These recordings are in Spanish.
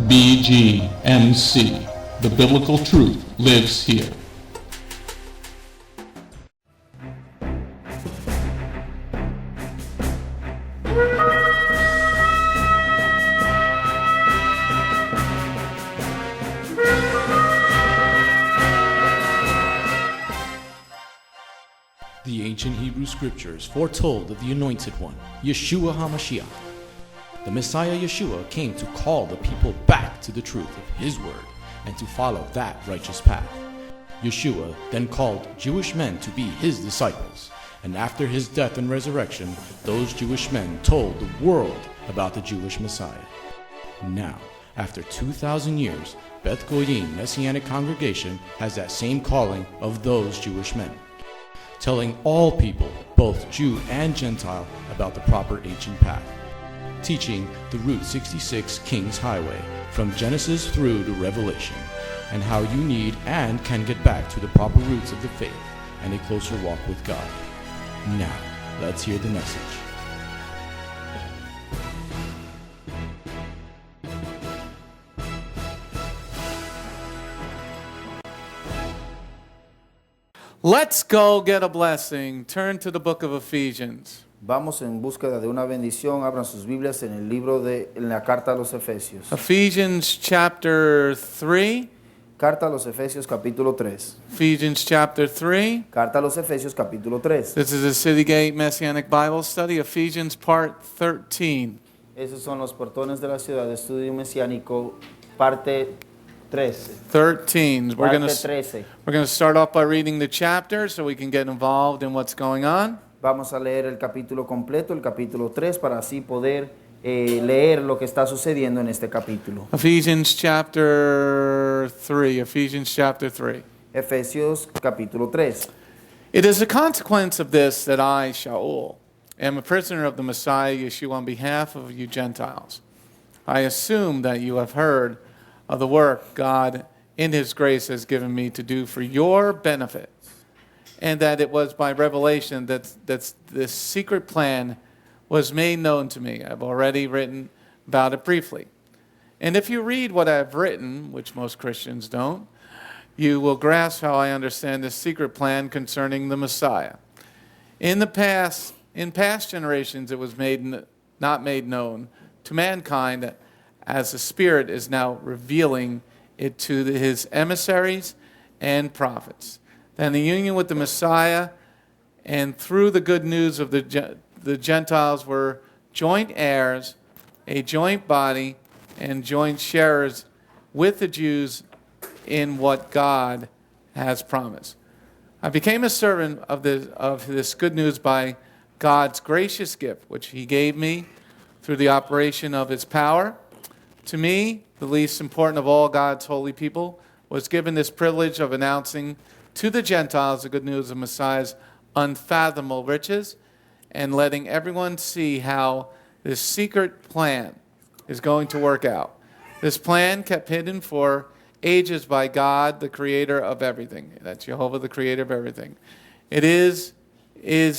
Bgmc. The biblical truth lives here. The ancient Hebrew scriptures foretold of the Anointed One, Yeshua HaMashiach. The Messiah Yeshua came to call the people back to the truth of His word and to follow that righteous path. Yeshua then called Jewish men to be His disciples, and after His death and resurrection, those Jewish men told the world about the Jewish Messiah. Now, after 2,000 years, Beth Goyim Messianic congregation has that same calling of those Jewish men, telling all people, both Jew and Gentile, about the proper ancient path, teaching the Route 66 King's Highway from Genesis through to Revelation, and how you need and can get back to the proper roots of the faith and a closer walk with God. Now, let's hear the message. Let's go get a blessing. Turn to the book of Ephesians. Vamos en búsqueda de una bendición. Abran sus Biblias en el libro en la carta a los Efesios. Ephesians chapter 3. Carta a los Efesios capítulo 3. Ephesians chapter 3. Carta a los Efesios capítulo 3. This is a City Gate Messianic Bible Study. Ephesians part 13. Esos son los portones de la ciudad de estudio mesiánico, parte 13. 13. We're going to 13. start off by reading the chapter so we can get involved in what's going on. Vamos a leer el capítulo completo, el capítulo 3, para así poder leer lo que está sucediendo en este capítulo. Ephesians chapter 3. Ephesians chapter 3. Efesios capítulo 3. It is a consequence of this that I, Sha'ul, am a prisoner of the Messiah Yeshua on behalf of you Gentiles. I assume that you have heard of the work God in His grace has given me to do for your benefit, and that it was by revelation that this secret plan was made known to me. I've already written about it briefly. And if you read what I've written, which most Christians don't, you will grasp how I understand this secret plan concerning the Messiah. In past generations, it was not made known to mankind, as the Spirit is now revealing it to His emissaries and prophets. Then the union with the Messiah and through the good news of the Gentiles were joint heirs, a joint body, and joint sharers with the Jews in what God has promised. I became a servant of this good news by God's gracious gift, which He gave me through the operation of His power. To me, the least important of all God's holy people, was given this privilege of announcing to the Gentiles the good news of Messiah's unfathomable riches, and letting everyone see how this secret plan is going to work out. This plan kept hidden for ages by God, the creator of everything. That's Yehovah, the creator of everything. It is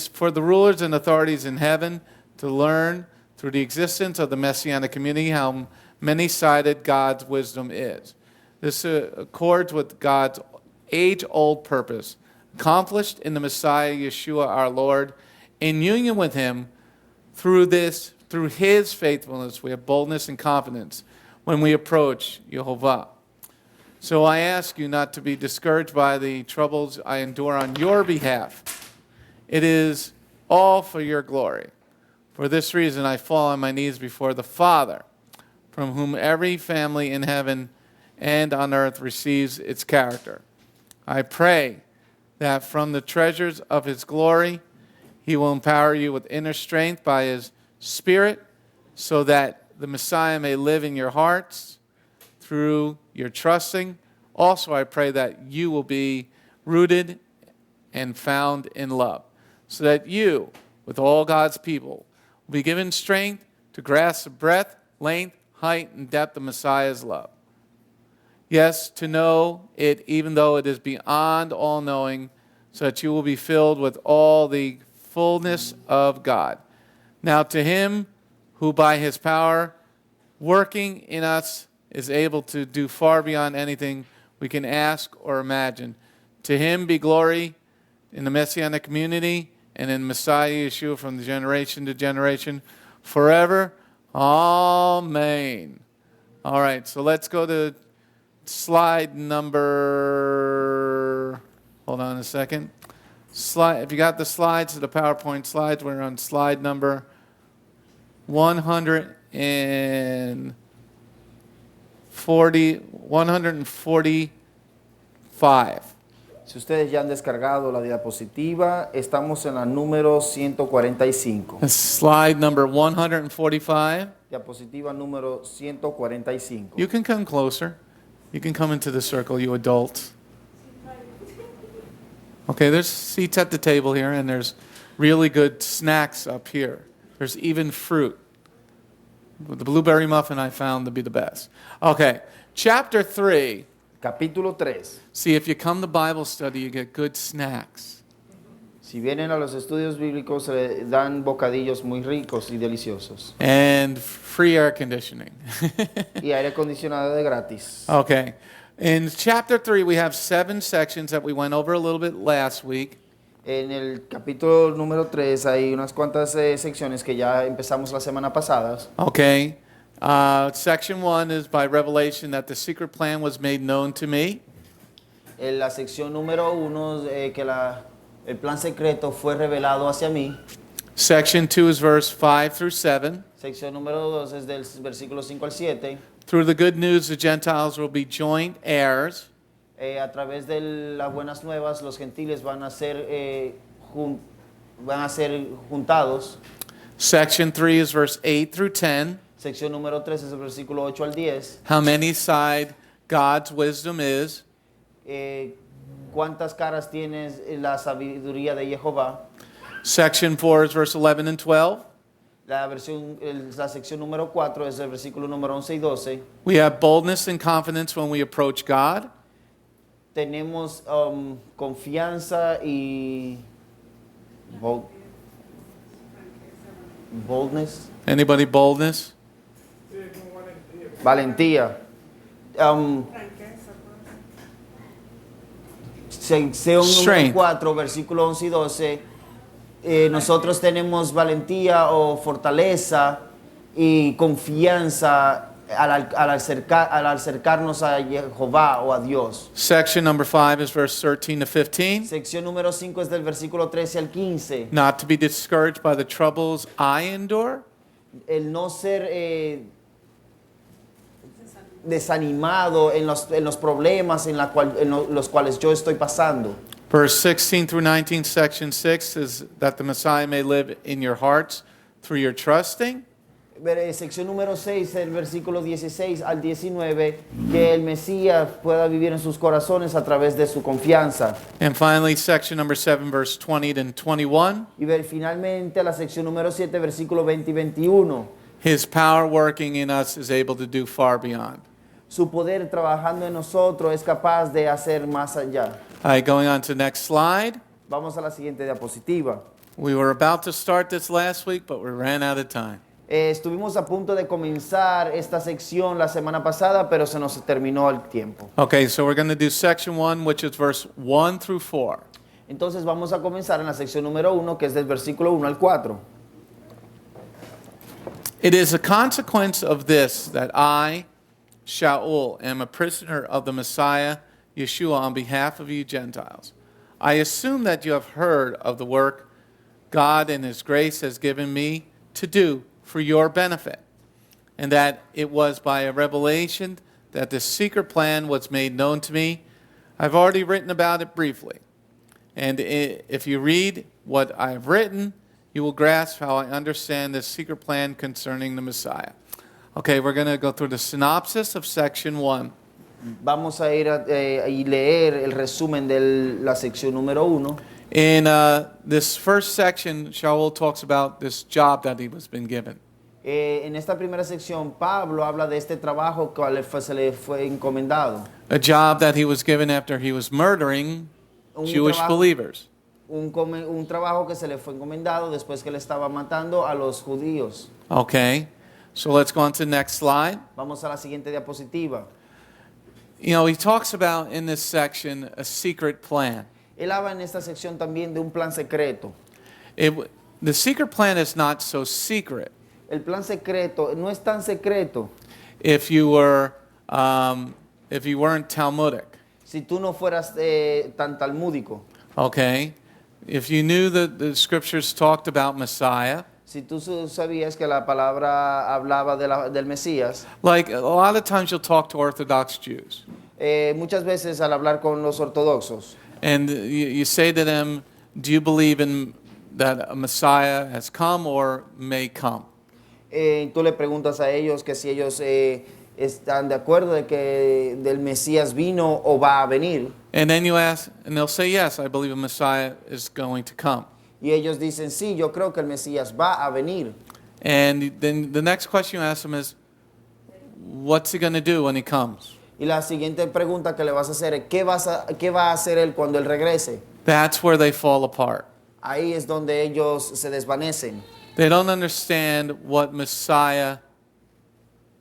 for the rulers and authorities in heaven to learn through the existence of the Messianic community how many-sided God's wisdom is. This accords with God's age-old purpose, accomplished in the Messiah Yeshua our Lord. In union with Him, through His faithfulness, we have boldness and confidence when we approach Yehovah. So I ask you not to be discouraged by the troubles I endure on your behalf. It is all for your glory. For this reason I fall on my knees before the Father, from whom every family in heaven and on earth receives its character. I pray that from the treasures of His glory, He will empower you with inner strength by His Spirit, so that the Messiah may live in your hearts through your trusting. Also, I pray that you will be rooted and found in love, so that you, with all God's people, will be given strength to grasp the breadth, length, height, and depth of Messiah's love. Yes, to know it even though it is beyond all knowing, so that you will be filled with all the fullness of God. Now to Him who by His power working in us is able to do far beyond anything we can ask or imagine. To him be glory in the Messianic community and in Messiah Yeshua from the generation to generation, forever. Amen. All right, so let's go to slide number, hold on a second. If you got the slides, the PowerPoint slides, we're on slide number 145. Si ustedes ya han descargado la diapositiva, estamos en la número 145. Slide number 145. Diapositiva número 145. You can come closer. You can come into the circle, you adults. Okay, there's seats at the table here, and there's really good snacks up here. There's even fruit. The blueberry muffin I found to be the best. Okay, chapter 3. Capítulo 3. See, if you come to Bible study, you get good snacks. Si vienen a los estudios bíblicos, se le dan bocadillos muy ricos y deliciosos. And free air conditioning. Y aire acondicionado de gratis. Okay. In chapter 3, we have 7 sections that we went over a little bit last week. En el capítulo número 3 hay unas cuantas secciones que ya empezamos la semana pasada. Okay. Section 1 is by revelation that the secret plan was made known to me. En la sección número 1 que el plan secreto fue revelado hacia mí. Section 2 is verse 5 through 7. Sección número 2 es del versículo 5 al 7. Through the good news, the Gentiles will be joint heirs. A través de las buenas nuevas, los gentiles van a ser juntados. Section 3 is verse 8 through 10. Sección número 3 es el versículo 8 al 10. How many side God's wisdom is. ¿Cuántas caras tienes la sabiduría de Yehovah? Section 4 is verse 11 and 12. La sección número 4 es el versículo número 11 y 12. We have boldness and confidence when we approach God. Tenemos confianza y boldness. Anybody boldness? Valentía. Sección número 4, versículo 11 y 12. Nosotros tenemos valentía o fortaleza y confianza al acercarnos a Yehovah o a Dios. Section number 5 is verse 13 to 15. Sección número 5 es del versículo 13 al 15. Not to be discouraged by the troubles I endure. El no ser desanimado en los problemas en los cuales yo estoy pasando. Verse 16 through 19, section 6 is that the Messiah may live in your hearts through your trusting. Sección número 6, el versículo 16 al 19, que el Mesías pueda vivir en sus corazones a través de su confianza. And finally, section number 7, verse 20 and 21. Y finalmente la sección número 7, versículo 20 y 21. His power working in us is able to do far beyond. Su poder trabajando en nosotros es capaz de hacer más allá. All right, going on to the next slide. Vamos a la siguiente diapositiva. We were about to start this last week, but we ran out of time. Estuvimos a punto de comenzar esta sección la semana pasada, pero se nos terminó el tiempo. Okay, so we're going to do section 1, which is verse 1 through 4. Entonces vamos a comenzar en la sección número 1, que es del versículo 1 al 4. It is a consequence of this that I, Sha'ul, am a prisoner of the Messiah Yeshua on behalf of you Gentiles. I assume that you have heard of the work God in His grace has given me to do for your benefit, and that it was by a revelation that the secret plan was made known to me. I've already written about it briefly, and if you read what I've written, you will grasp how I understand the secret plan concerning the Messiah. Okay, we're going to go through the synopsis of section 1. Vamos a ir y leer el resumen de la sección número 1. In this first section, Sha'ul talks about this job that he was been given. En esta primera sección, Pablo habla de este trabajo que se le fue encomendado. A job that he was given after he was murdering Jewish believers. Un trabajo que se le fue encomendado después que le estaba matando a los judíos. Okay. So let's go on to the next slide. Vamos a la siguiente diapositiva. You know, he talks about in this section a secret plan. Él habla en esta sección también de un plan secreto. The secret plan is not so secret. El plan secreto no es tan secreto If you weren't Talmudic, si tú no fueras tan talmúdico. okay? If you knew that the scriptures talked about Messiah, Si tú sabías que la palabra hablaba del Mesías, like a lot of times you'll talk to Orthodox Jews, muchas veces al hablar con los ortodoxos, and you say to them, do you believe in that a Messiah has come or may come? tú le preguntas a ellos que si ellos están de acuerdo de que del Mesías vino o va a venir. And then you ask, and they'll say, yes, I believe a Messiah is going to come. Y ellos dicen, sí, yo creo que el Mesías va a venir. And then the next question you ask them is, what's he going to do when he comes? Y la siguiente pregunta que le vas a hacer es, ¿qué va a hacer él cuando él regrese? That's where they fall apart. Ahí es donde ellos se desvanecen. They don't understand what Messiah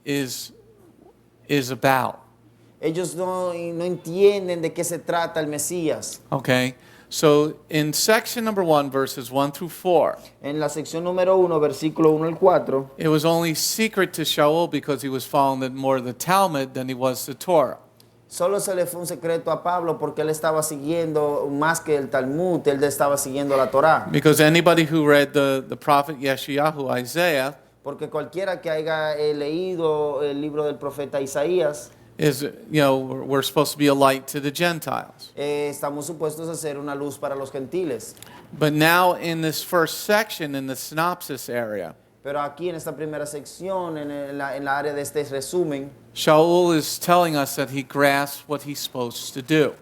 is about. Ellos no entienden de qué se trata el Mesías. Okay? So in section number 1, verses 1 through 4, En la sección número 1, versículo 1 al 4, it was only secret to Sha'ul because he was following more the Talmud than he was the Torah. solo se le fue un secreto a Pablo porque él estaba siguiendo más que el Talmud, él estaba siguiendo la Torá. Because anybody who read the prophet Yeshayahu, Isaiah, Porque cualquiera que haya leído el libro del profeta Isaías, is, you know, we're supposed to be a light to the Gentiles. estamos supuestos a ser una luz para los gentiles. But now in this first section, in the synopsis area, Pero aquí en esta primera sección, en la área de este resumen, Sha'ul is telling us that he grasps what he's supposed to do.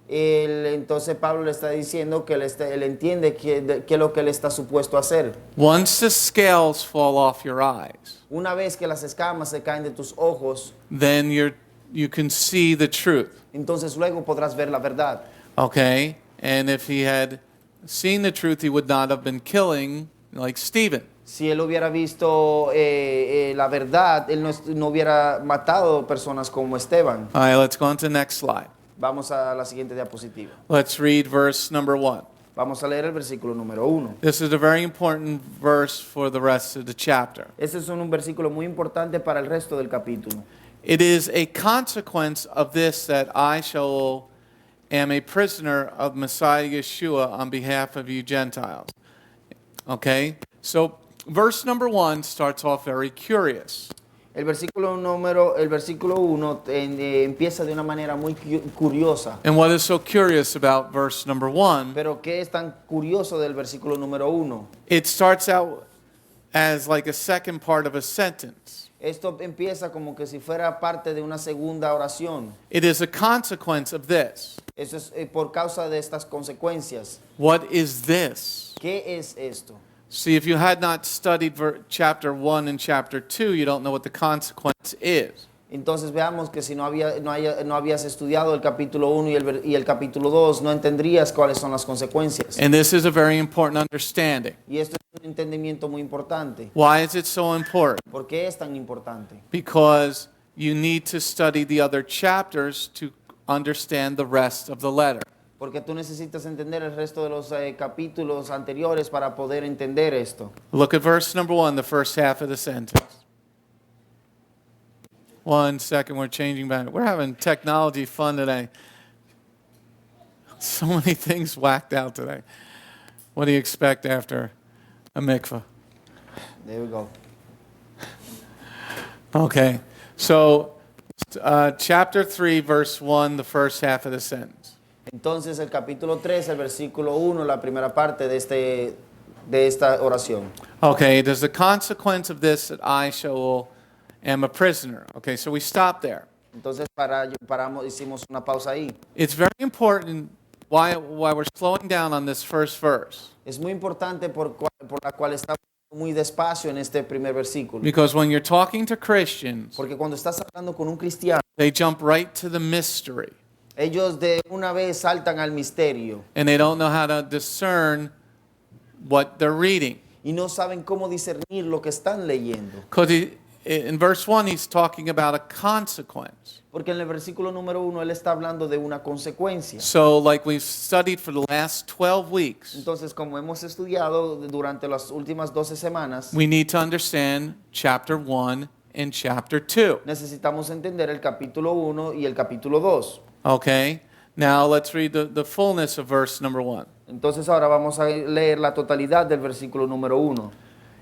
entonces Pablo le está diciendo que él entiende qué es lo que él está supuesto a hacer. Once the scales fall off your eyes, Una vez que las escamas se caen de tus ojos, then you can see the truth. entonces luego podrás ver la verdad. Okay? And if he had seen the truth, he would not have been killing like Stephen. Si él hubiera visto la verdad, él no hubiera matado personas como Esteban. All right, let's go on to the next slide. Vamos a la siguiente diapositiva. Let's read verse number 1. Vamos a leer el versículo número 1. This is a very important verse for the rest of the chapter. Este es un versículo muy importante para el resto del capítulo. It is a consequence of this that I, Sha'ul, am a prisoner of Messiah Yeshua on behalf of you Gentiles. Okay? So, verse number 1 starts off very curious. El versículo 1 empieza de una manera muy curiosa. And what is so curious about verse number 1? Pero ¿qué es tan curioso del versículo número 1? It starts out as like a second part of a sentence. Esto empieza como que si fuera parte de una segunda oración. It is a consequence of this. Eso es por causa de estas consecuencias. What is this? ¿Qué es esto? See, if you had not studied chapter 1 and chapter 2, you don't know what the consequence is. Entonces veamos que si no habías estudiado el capítulo 1 y el capítulo 2, no entenderías cuáles son las consecuencias. And this is a very important understanding. Y esto es un entendimiento muy importante. Why is it so important? ¿Por qué es tan importante? Because you need to study the other chapters to understand the rest of the letter. Porque tú necesitas entender el resto de los capítulos anteriores para poder entender esto. Look at verse number 1, the first half of the sentence. 1 second, we're changing back. We're having technology fun today. So many things whacked out today. What do you expect after a mikvah? There we go. Okay, so chapter 3, verse 1, the first half of the sentence. Entonces el capítulo 3, el versículo 1, la primera parte de esta oración. Okay, it is the consequence of this that I, Sha'ul, am a prisoner. Okay, so we stop there. Entonces hicimos una pausa ahí. It's very important why we're slowing down on this first verse. Es muy importante por la cual estamos muy despacio en este primer versículo. Because when you're talking to Christians, Porque cuando estás hablando con un cristiano, they jump right to the mystery. ellos de una vez saltan al misterio And they don't know how to discern what they're reading. y no saben cómo discernir lo que están leyendo. Because in verse 1, he's talking about a consequence. Porque en el versículo número 1 él está hablando de una consecuencia. So, like we've studied for the last 12 weeks, Entonces, como hemos estudiado durante las últimas 12 semanas, we need to understand chapter 1 and chapter 2. necesitamos entender el capítulo 1 y el capítulo 2. Okay? Now, let's read the fullness of verse number 1. Entonces, ahora vamos a leer la totalidad del versículo número 1.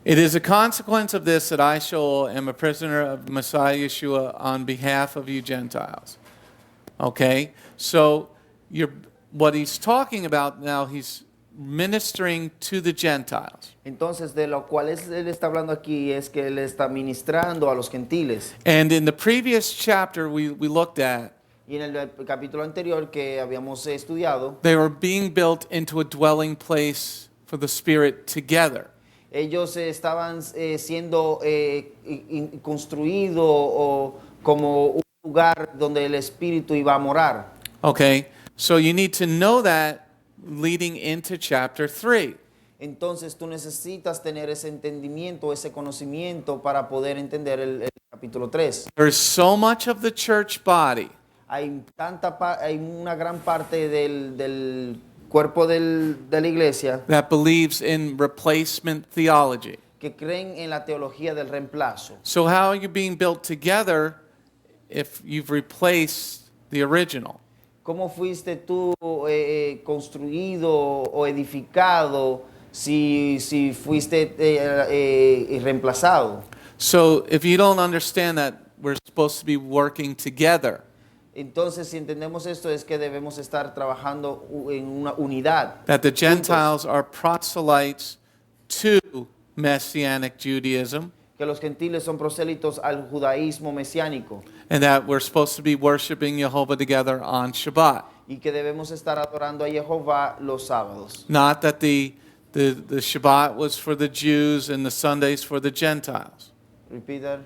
It is a consequence of this that I, Sha'ul, am a prisoner of Messiah Yeshua on behalf of you Gentiles. Okay? So, what he's talking about now, he's ministering to the Gentiles. Entonces, de lo cual él está hablando aquí es que él está ministrando a los gentiles. And in the previous chapter we looked at, Y en el capítulo anterior que habíamos estudiado, they were being built into a dwelling place for the Spirit together. ellos estaban siendo construidos como un lugar donde el Espíritu iba a morar. Okay? So you need to know that leading into chapter 3. Entonces tú necesitas tener ese entendimiento, ese conocimiento para poder entender el capítulo 3. There's so much of the church body Hay una gran parte del cuerpo de la iglesia that believes in replacement theology. que creen en la teología del reemplazo. So how are you being built together if you've replaced the original? ¿Cómo fuiste tú construido o edificado si fuiste reemplazado? So if you don't understand that we're supposed to be working together, Entonces, si entendemos esto, es que debemos estar trabajando en una unidad. that the Gentiles are proselytes to Messianic Judaism, Que los gentiles son prosélitos al judaísmo mesiánico and that we're supposed to be worshiping Yehovah together on Shabbat. y que debemos estar adorando a Yehová los sábados. Not that the Shabbat was for the Jews and the Sundays for the Gentiles. Repeat that.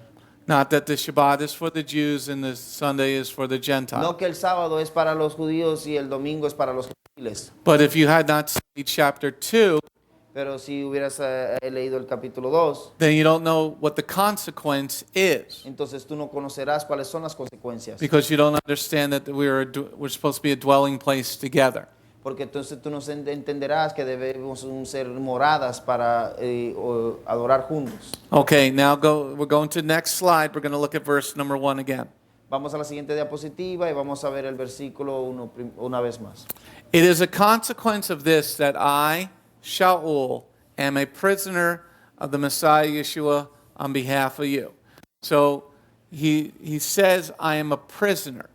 Not that the Shabbat is for the Jews and the Sunday is for the Gentiles. No que el sábado es para los judíos y el domingo es para los gentiles. But if you had not studied chapter 2, Pero si hubieras leído el capítulo 2, then you don't know what the consequence is. entonces tú no conocerás cuáles son las consecuencias. Because you don't understand that we're supposed to be a dwelling place together. Porque entonces tú no entenderás que debemos ser moradas para adorar juntos. Okay, now we're going to the next slide. We're going to look at verse number 1 again. Vamos a la siguiente diapositiva y vamos a ver el versículo 1 una vez más. It is a consequence of this that I, Sha'ul, am a prisoner of the Messiah Yeshua on behalf of you. So he says, I am a prisoner.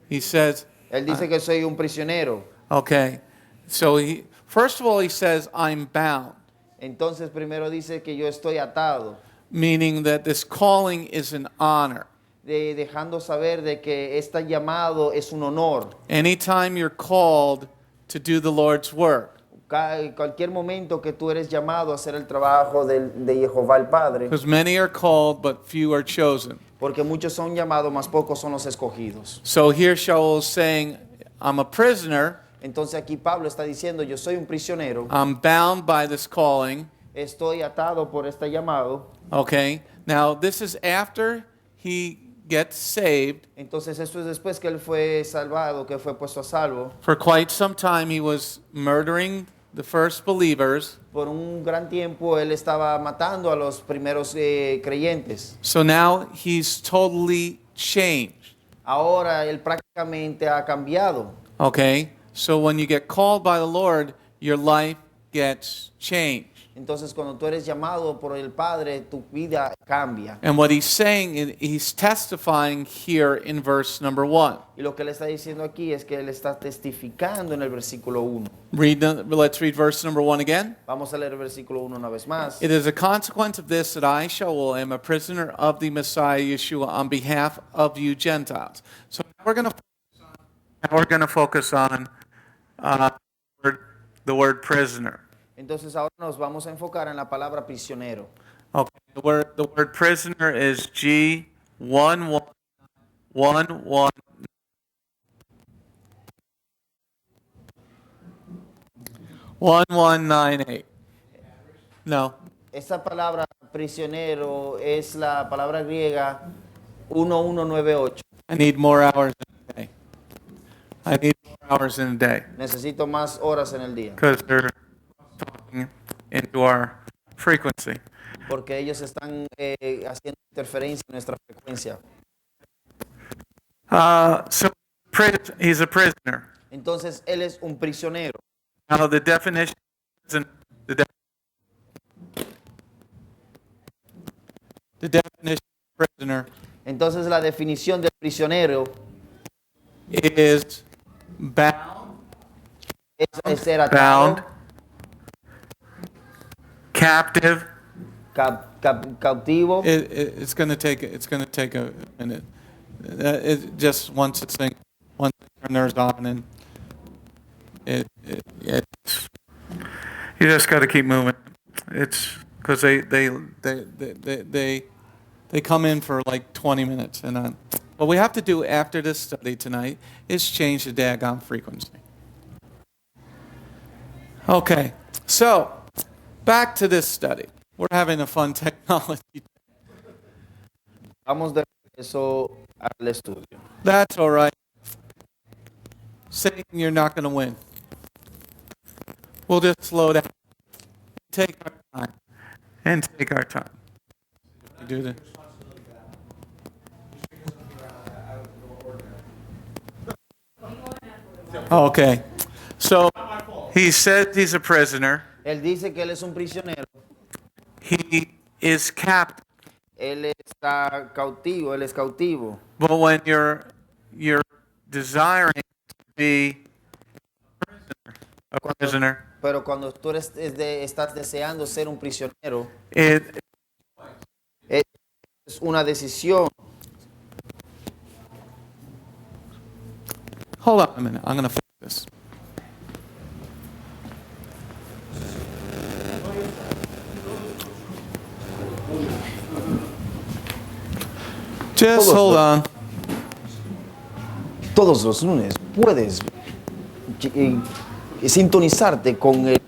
He says, Él dice que soy un prisionero. okay. So first of all, he says, I'm bound, Entonces primero dice que yo estoy atado, meaning that this calling is an honor. dejando saber de que este llamado es un honor. Anytime you're called to do the Lord's work, Cualquier momento que tú eres llamado a hacer el trabajo de Jehová el Padre, because many are called, but few are chosen. porque muchos son llamados, más pocos son los escogidos. So here Sha'ul is saying, I'm a prisoner, Entonces aquí Pablo está diciendo, yo soy un prisionero, I'm bound by this calling. estoy atado por este llamado. Okay, now this is after he gets saved. Entonces esto es después que él fue salvado, que fue puesto a salvo. For quite some time he was murdering the first believers. Por un gran tiempo él estaba matando a los primeros creyentes. So now he's totally changed. Ahora él prácticamente ha cambiado. Okay, so when you get called by the Lord, your life gets changed. Entonces cuando tú eres llamado por el Padre, tu vida cambia. And what he's saying, he's testifying here in verse number 1. Y lo que él está diciendo aquí es que él está testificando en el versículo 1. Let's read verse number 1 again. Vamos a leer el versículo 1 una vez más. It is a consequence of this that I, Sha'ul, am a prisoner of the Messiah Yeshua on behalf of you Gentiles. So now we're going to focus on the word prisoner. Entonces ahora nos vamos a enfocar en la palabra prisionero. Okay, the word prisoner is G1198. No. Esa palabra prisionero es la palabra griega 1198. I need more hours in a day. I need more hours in a day. Necesito más horas en el día. Because they're talking into our frequency. Porque ellos están haciendo interferencia en nuestra frecuencia. So he's a prisoner. Entonces él es un prisionero. Now the definition of prisoner Entonces la definición del prisionero is bound, es ser atado, captive. cautivo. It's going to take a minute. It just once it turns on, and it you just got to keep moving. It's because they come in for like 20 minutes, and what we have to do after this study tonight is change the daggone frequency. Okay, so back to this study. We're having a fun technology. Vamos de regreso al estudio. That's all right. Satan, you're not going to win. We'll just slow down. Take our time. And take our time. Do the... Okay. So he said he's a prisoner. Él dice que él es un prisionero. He is captive. Él está cautivo, él es cautivo. But when you're desiring to be a prisoner, Pero cuando tú estás deseando ser un prisionero, it es una decisión. hold on a minute. I'm going to fix this. Just hold on. Todos los lunes puedes sintonizarte con el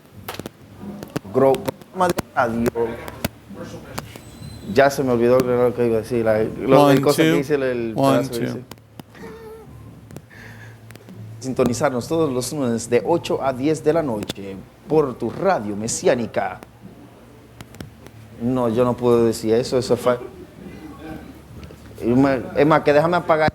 programa de radio. Ya se me olvidó lo que iba a decir. Las cosas que dice el pedazo dice. Sintonizarnos todos los lunes de 8 a 10 de la noche por tu radio mesiánica. No, yo no puedo decir eso. Eso es es más, que déjame apagar.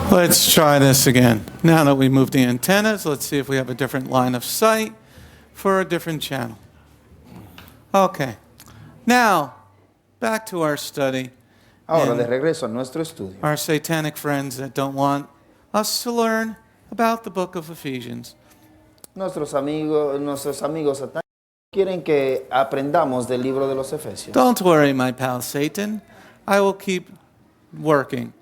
Let's try this again. Now that we moved the antennas, let's see if we have a different line of sight for a different channel. Okay. Now, back to our study. Ahora de regreso a nuestro estudio. Our satanic friends that don't want us to learn about the book of Ephesians. Nuestros amigos satánicos quieren que aprendamos del libro de los Efesios. Don't worry, my pal Satan. I will keep working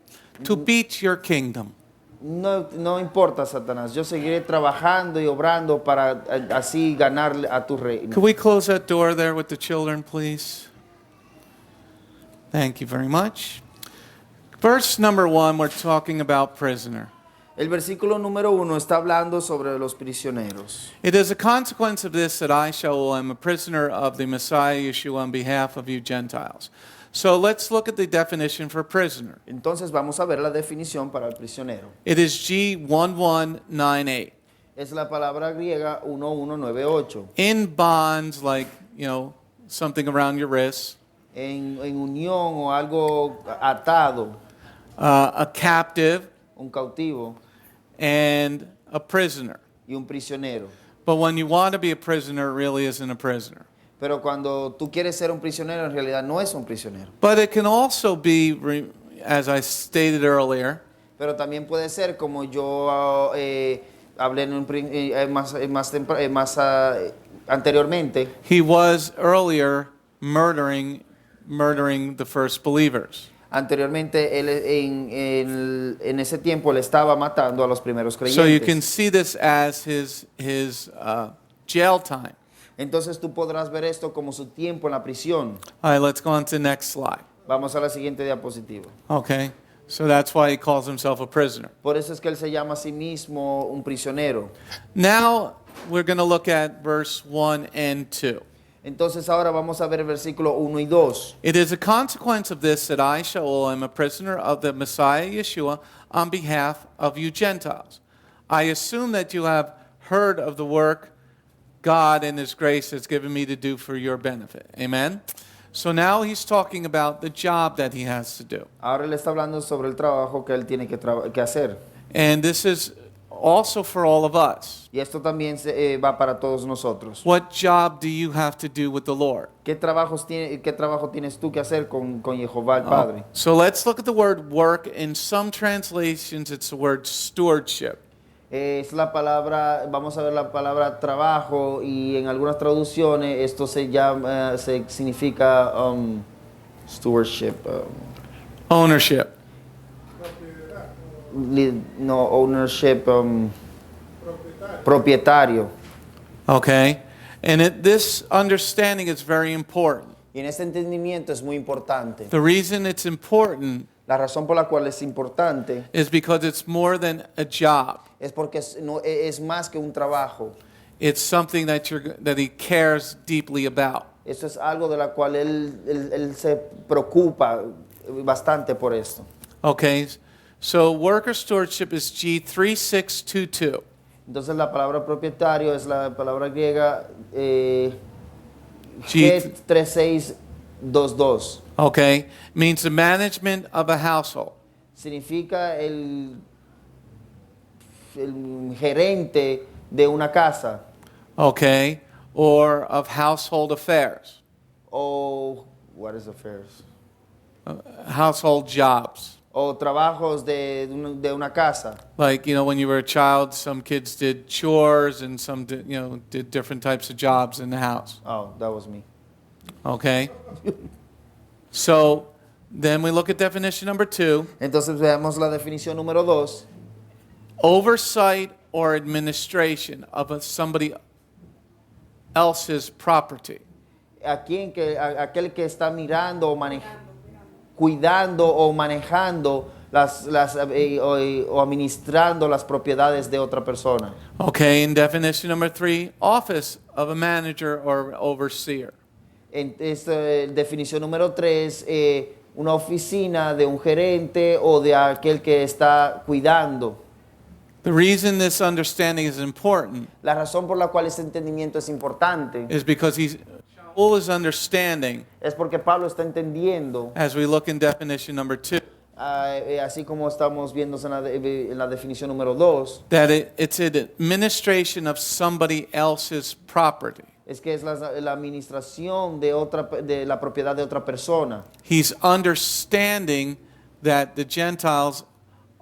to beat your kingdom. No importa, Satanás. Yo seguiré trabajando y obrando para así ganarle a tu reino. Could we close that door there with the children, please? Thank you very much. Verse number 1, we're talking about prisoner. El versículo número 1 está hablando sobre los prisioneros. It is a consequence of this that I, Sha'ul, am a prisoner of the Messiah Yeshua on behalf of you Gentiles. So let's look at the definition for prisoner. Entonces vamos a ver la definición para el prisionero. It is G1198. Es la palabra griega 1198. In bonds, like, something around your wrist. En unión o algo atado. A captive. Un cautivo. And a prisoner. Y un prisionero. But when you want to be a prisoner, it really isn't a prisoner. Pero cuando tú quieres ser un prisionero, en realidad no es un prisionero. But it can also be, as I stated earlier, Pero también puede ser como yo hablé anteriormente. He was earlier murdering the first believers. Anteriormente, él en ese tiempo le estaba matando a los primeros creyentes. So you can see this as his jail time. Entonces tú podrás ver esto como su tiempo en la prisión. All right, let's go on to the next slide. Vamos a la siguiente diapositiva. Okay, so that's why he calls himself a prisoner. Por eso es que él se llama a sí mismo un prisionero. Now we're going to look at verse 1 and 2. Entonces ahora vamos a ver el versículo 1 y 2. It is a consequence of this that I, Sha'ul, am a prisoner of the Messiah Yeshua on behalf of you Gentiles. I assume that you have heard of the work God in His grace has given me to do for your benefit. Amen? So now he's talking about the job that he has to do. Ahora él está hablando sobre el trabajo que él tiene que hacer. And this is also for all of us. Y esto también va para todos nosotros. What job do you have to do with the Lord? ¿Qué trabajo tienes tú que hacer con Yehovah el Padre? So let's look at the word work. In some translations, it's the word stewardship. Es la palabra, vamos a ver la palabra trabajo, y en algunas traducciones esto se significa stewardship. Ownership. No, ownership, propietario. Okay? And this understanding is very important. Y en este entendimiento es muy importante. The reason it's important La razón por la cual es importante is because it's more than a job. es porque es más que un trabajo. It's something that he cares deeply about. Eso es algo de la cual él se preocupa bastante por esto. Okay? So worker stewardship is G3622. Entonces la palabra propietario es la palabra griega G3622. Okay? Means the management of a household. Significa el gerente de una casa. Okay? Or of household affairs. O, what is affairs? Household jobs. O trabajos de una casa. Like, when you were a child, some kids did chores and some did different types of jobs in the house. Oh, that was me. Okay? So, then we look at definition number 2. Entonces veamos la definición número 2. Oversight or administration of somebody else's property. Aquel que está mirando o cuidando o manejando o administrando las propiedades de otra persona. Okay, and definition number 3, office of a manager or overseer. En esta definición número 3, una oficina de un gerente o de aquel que está cuidando. The reason this understanding is important La razón por la cual este entendimiento es importante is because Sha'ul is understanding, es porque Pablo está entendiendo, as we look in definition number 2, así como estamos viendo en la definición número 2, that it's an administration of somebody else's property. es que es la administración de la propiedad de otra persona. He's understanding that the Gentiles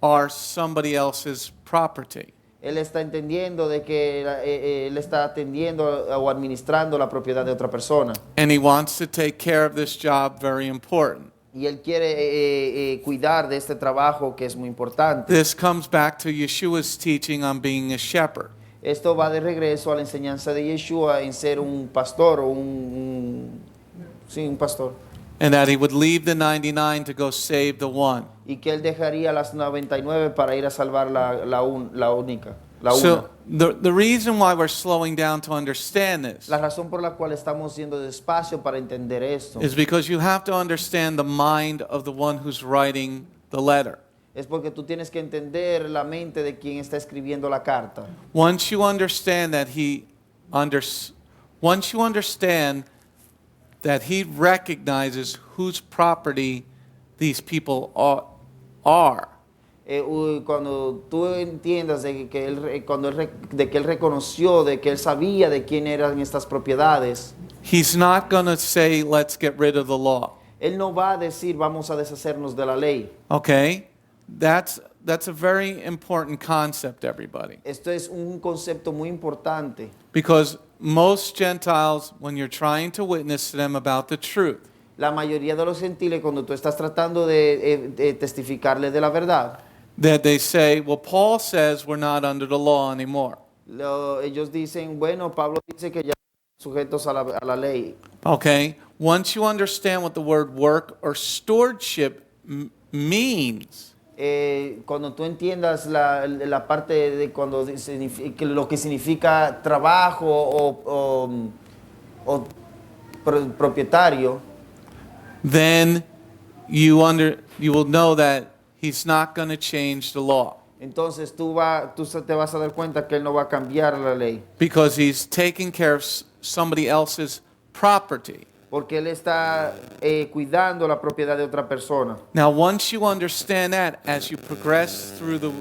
are somebody else's property. Él está entendiendo de que él está atendiendo o administrando la propiedad de otra persona. And he wants to take care of this job, very important. Y él quiere cuidar de este trabajo que es muy importante. This comes back to Yeshua's teaching on being a shepherd. Esto va de regreso a la enseñanza de Yeshua en ser un pastor o un pastor. And that he would leave the 99 to go save the one. Y que él dejaría las 99 para ir a salvar la única. So the reason why we're slowing down to understand this La razón por la cual estamos yendo despacio para entender esto is because you have to understand the mind of the one who's writing the letter. es porque tú tienes que entender la mente de quien está escribiendo la carta. Once you understand that he recognizes whose property these people are. Cuando tú entiendas de que él reconoció, de que él sabía de quién eran estas propiedades, He's not going to say, let's get rid of the law. él no va a decir vamos a deshacernos de la ley. Okay? That's that's a very important concept, everybody. Esto es un concepto muy importante. Because most Gentiles, when you're trying to witness to them about the truth, La mayoría de los gentiles, cuando tú estás tratando de testificarles de la verdad, that they say, well, Paul says we're not under the law anymore. ellos dicen, bueno, Pablo dice que ya sujetos a la ley. Okay? Once you understand what the word work or stewardship means, Cuando tú entiendas la parte de cuando lo que significa trabajo o propietario, then you will know that he's not going to change the law. entonces tú te vas a dar cuenta que él no va a cambiar la ley. Because he's taking care of somebody else's property. Porque él está cuidando la propiedad de otra persona. Now, once you understand that, as you progress through the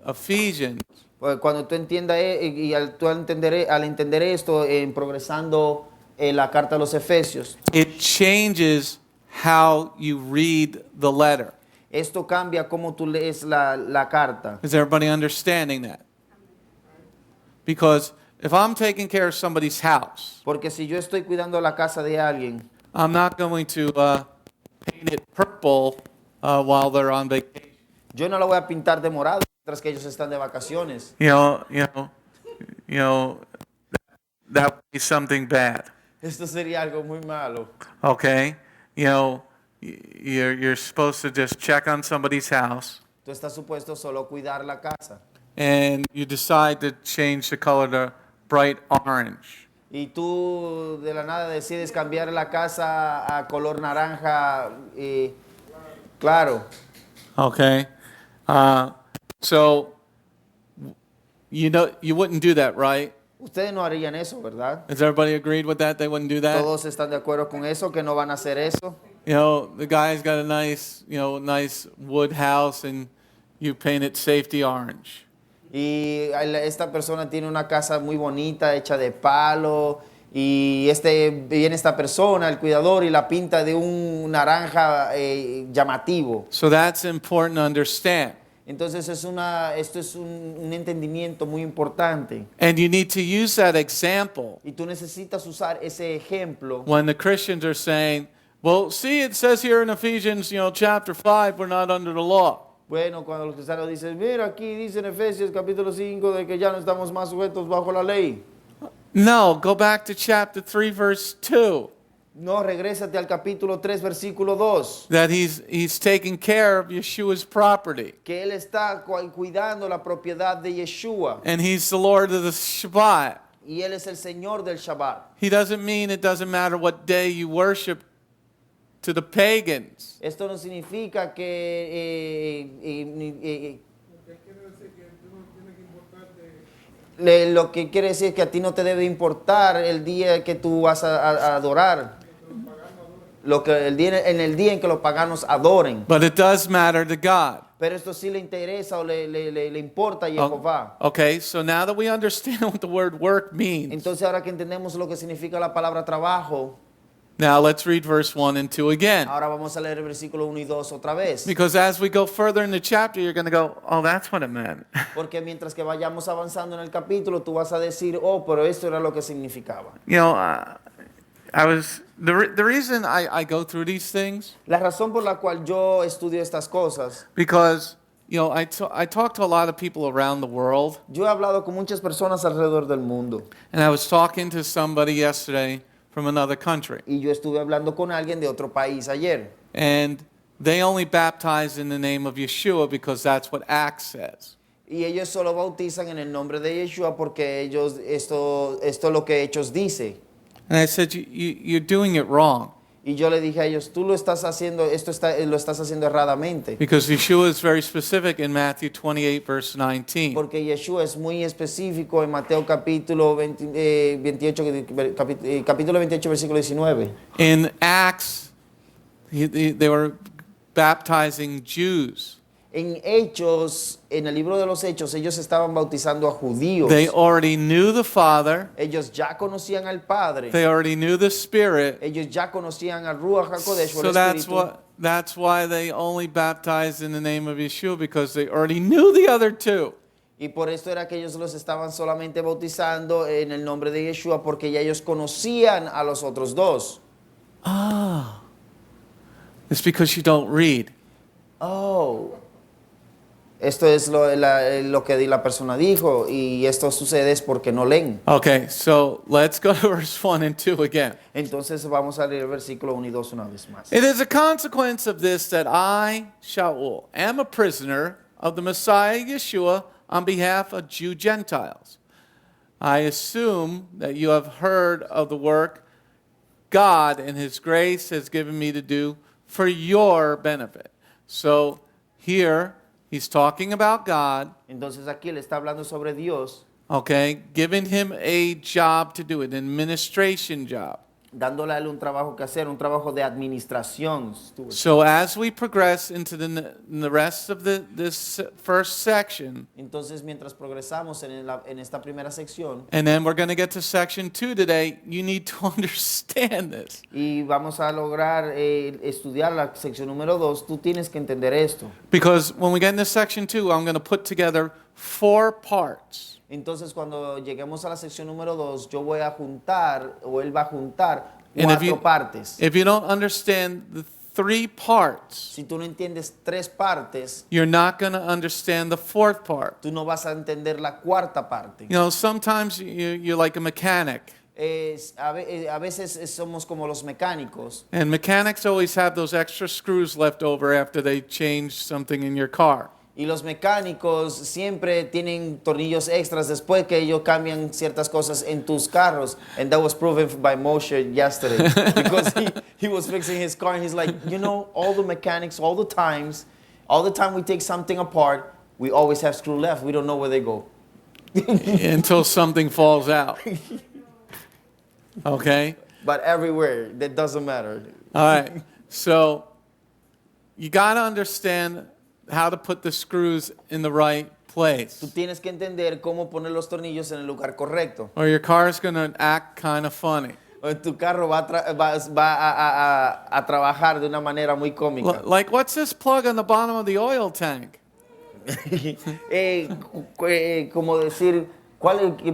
Ephesians, Pues cuando tú entiendas y al entender esto, progresando la carta a los Efesios, it changes how you read the letter. esto cambia cómo tú lees la carta. Is everybody understanding that? Because if I'm taking care of somebody's house, Porque si yo estoy cuidando la casa de alguien, I'm not going to paint it purple while they're on vacation. yo no la voy a pintar de morado mientras que ellos están de vacaciones. That would be something bad. Esto sería algo muy malo. Okay, you're supposed to just check on somebody's house, Tú estás supuesto solo cuidar la casa. and you decide to change the color to bright orange. Y tú de la nada decides cambiar la casa a color naranja claro. Okay, so you wouldn't do that, right? Ustedes no harían eso, ¿verdad? Is everybody agreed with that? They wouldn't do that. Todos están de acuerdo con eso, que no van a hacer eso. The guy's got a nice wood house, and you paint it safety orange. Y esta persona tiene una casa muy bonita, hecha de palo, y viene esta persona, el cuidador, y la pinta de un naranja llamativo. So that's important to understand. Entonces esto es un entendimiento muy importante. And you need to use that example Y tú necesitas usar ese ejemplo when the Christians are saying, well, see, it says here in Ephesians, chapter 5, we're not under the law. Bueno, cuando los cristianos dicen, mira, aquí dice en Efesios capítulo 5 de que ya no estamos más sujetos bajo la ley. No, go back to chapter 3, verse 2. No, regrésate al capítulo 3, versículo 2. That he's taking care of Yeshua's property. Que él está cuidando la propiedad de Yeshua. And he's the Lord of the Shabbat. Y él es el Señor del Shabbat. He doesn't mean it doesn't matter what day you worship to the pagans. Esto no significa que lo que quiere decir es que a ti no te debe importar el día que tú vas a adorar. En el día en que los paganos adoren. But it does matter to God. Pero esto sí le interesa o le importa a Yehovah. Okay, so now that we understand what the word work means, Entonces ahora que entendemos lo que significa la palabra trabajo, now let's read verse 1 and 2 again. ahora vamos a leer el versículo 1 y 2 otra vez. Because as we go further in the chapter, you're going to go, oh, that's what it meant. Porque mientras que vayamos avanzando en el capítulo, tú vas a decir, oh, pero esto era lo que significaba. The reason I go through these things, La razón por la cual yo estudio estas cosas, because, I talk to a lot of people around the world, yo he hablado con muchas personas alrededor del mundo. and I was talking to somebody yesterday from another country, Y yo estuve hablando con alguien de otro país ayer. and they only baptize in the name of Yeshua because that's what Acts says. Y ellos solo bautizan en el nombre de Yeshua porque esto es lo que Hechos dice. And I said, you're doing it wrong. Y yo le dije a ellos, tú lo estás haciendo erradamente. Because Yeshua is very specific in Matthew 28, verse 19. Porque Yeshua es muy específico en Mateo capítulo 28, versículo 19. In Acts, they were baptizing Jews. En Hechos, en el libro de los Hechos, ellos estaban bautizando a judíos. They already knew the Father. Ellos ya conocían al Padre. They already knew the Spirit. Ellos ya conocían al Ruach HaKodesh, o el So that's Espíritu. that's why they only baptized in the name of Yeshua, because they already knew the other two. Y por esto era que ellos los estaban solamente bautizando en el nombre de Yeshua, porque ya ellos conocían a los otros dos. Ah, it's because you don't read. Oh, esto es lo que la persona dijo, y esto sucede es porque no leen. Okay, so let's go to verse 1 and 2 again. Entonces vamos a leer el versículo 1 y 2 una vez más. It is a consequence of this that I, Sha'ul, am a prisoner of the Messiah Yeshua on behalf of Jew Gentiles. I assume that you have heard of the work God in His grace has given me to do for your benefit. So here he's talking about God, Entonces aquí le está hablando sobre Dios, okay, giving him a job to do, an administration job. dándole a él un trabajo que hacer, un trabajo de administración. So as we progress into the rest of this first section, Entonces mientras progresamos en esta primera sección, and then we're going to get to section 2 today, you need to understand this. y vamos a lograr estudiar la sección número 2, tú tienes que entender esto. Because when we get into section 2, I'm going to put together 4 parts. Entonces cuando lleguemos a la sección número 2, yo voy a juntar, o él va a juntar And if 4 partes. if you don't understand the 3 parts, Si tú no entiendes 3 partes, you're not going to understand the 4th part. tú no vas a entender la 4ª parte. You know, sometimes you're like a mechanic. A veces somos como los mecánicos. And mechanics always have those extra screws left over after they change something in your car. Y los mecánicos siempre tienen tornillos extras después que ellos cambian ciertas cosas en tus carros. And that was proven by Moshe yesterday. Because he was fixing his car and he's like, you know, all the mechanics, all the time we take something apart, we always have screw left. We don't know where they go. Until something falls out. Okay? But everywhere, that doesn't matter. All right. So you got to understand how to put the screws in the right place, Tú tienes que entender cómo poner los tornillos en el lugar correcto. or your car is going to act kind of funny. O tu carro va a trabajar de una manera muy cómica. Like, what's this plug on the bottom of the oil tank? Como decir,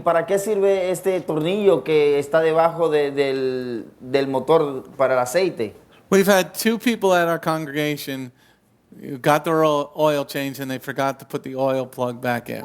¿para qué sirve este tornillo que está debajo del motor para el aceite? We've had 2 people at our congregation who got their oil changed and they forgot to put the oil plug back in.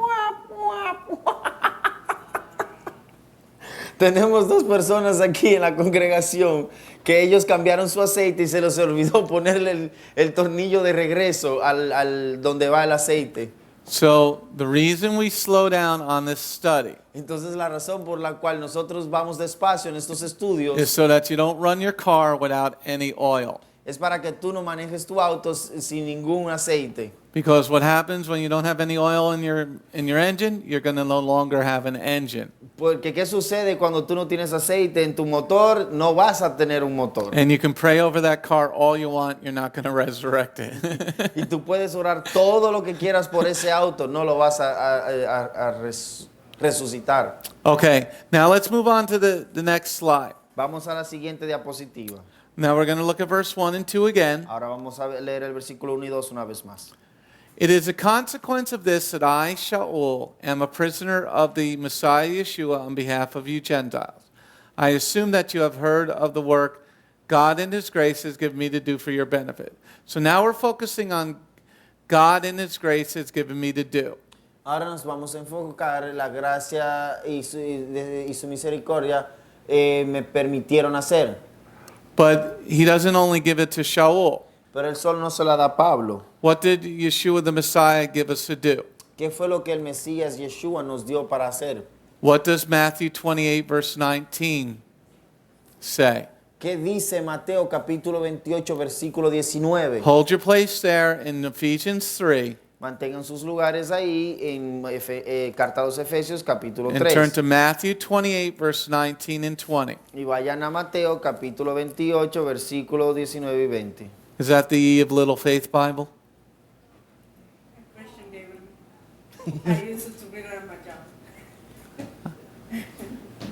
Tenemos 2 personas aquí en la congregación que ellos cambiaron su aceite y se les olvidó ponerle el tornillo de regreso al donde va el aceite. So the reason we slow down on this study Entonces la razón por la cual nosotros vamos despacio en estos estudios is so that you don't run your car without any oil. es para que tú no manejes tu auto sin ningún aceite. Because what happens when you don't have any oil in your engine, you're going to no longer have an engine. Porque ¿qué sucede cuando tú no tienes aceite en tu motor? No vas a tener un motor. And you can pray over that car all you want, you're not going to resurrect it. Y tú puedes orar todo lo que quieras por ese auto, no lo vas a resucitar. Okay, now let's move on to the next slide. Vamos a la siguiente diapositiva. Now we're going to look at verse 1 and 2 again. Ahora vamos a leer el versículo 1 y 2 una vez más. It is a consequence of this that I, Sha'ul, am a prisoner of the Messiah Yeshua on behalf of you Gentiles. I assume that you have heard of the work God in His grace has given me to do for your benefit. So now we're focusing on God in His grace has given me to do. Ahora nos vamos a enfocar en la gracia y su misericordia me permitieron hacer. But He doesn't only give it to Sha'ul. Pero el sol no se la da a Pablo. What did Yeshua the Messiah give us to do? ¿Qué fue lo que el Mesías Yeshua nos dio para hacer? What does Matthew 28 verse 19 say? ¿Qué dice Mateo capítulo 28 versículo 19? Hold your place there in Ephesians 3 Mantengan sus lugares ahí en Carta a los Efesios capítulo and turn 3. to Matthew 28 verse 19 and 20. Y vayan a Mateo capítulo 28 versículo 19 y 20. Is that the Ye of Little Faith Bible? Question, David. I used it to read it on my job.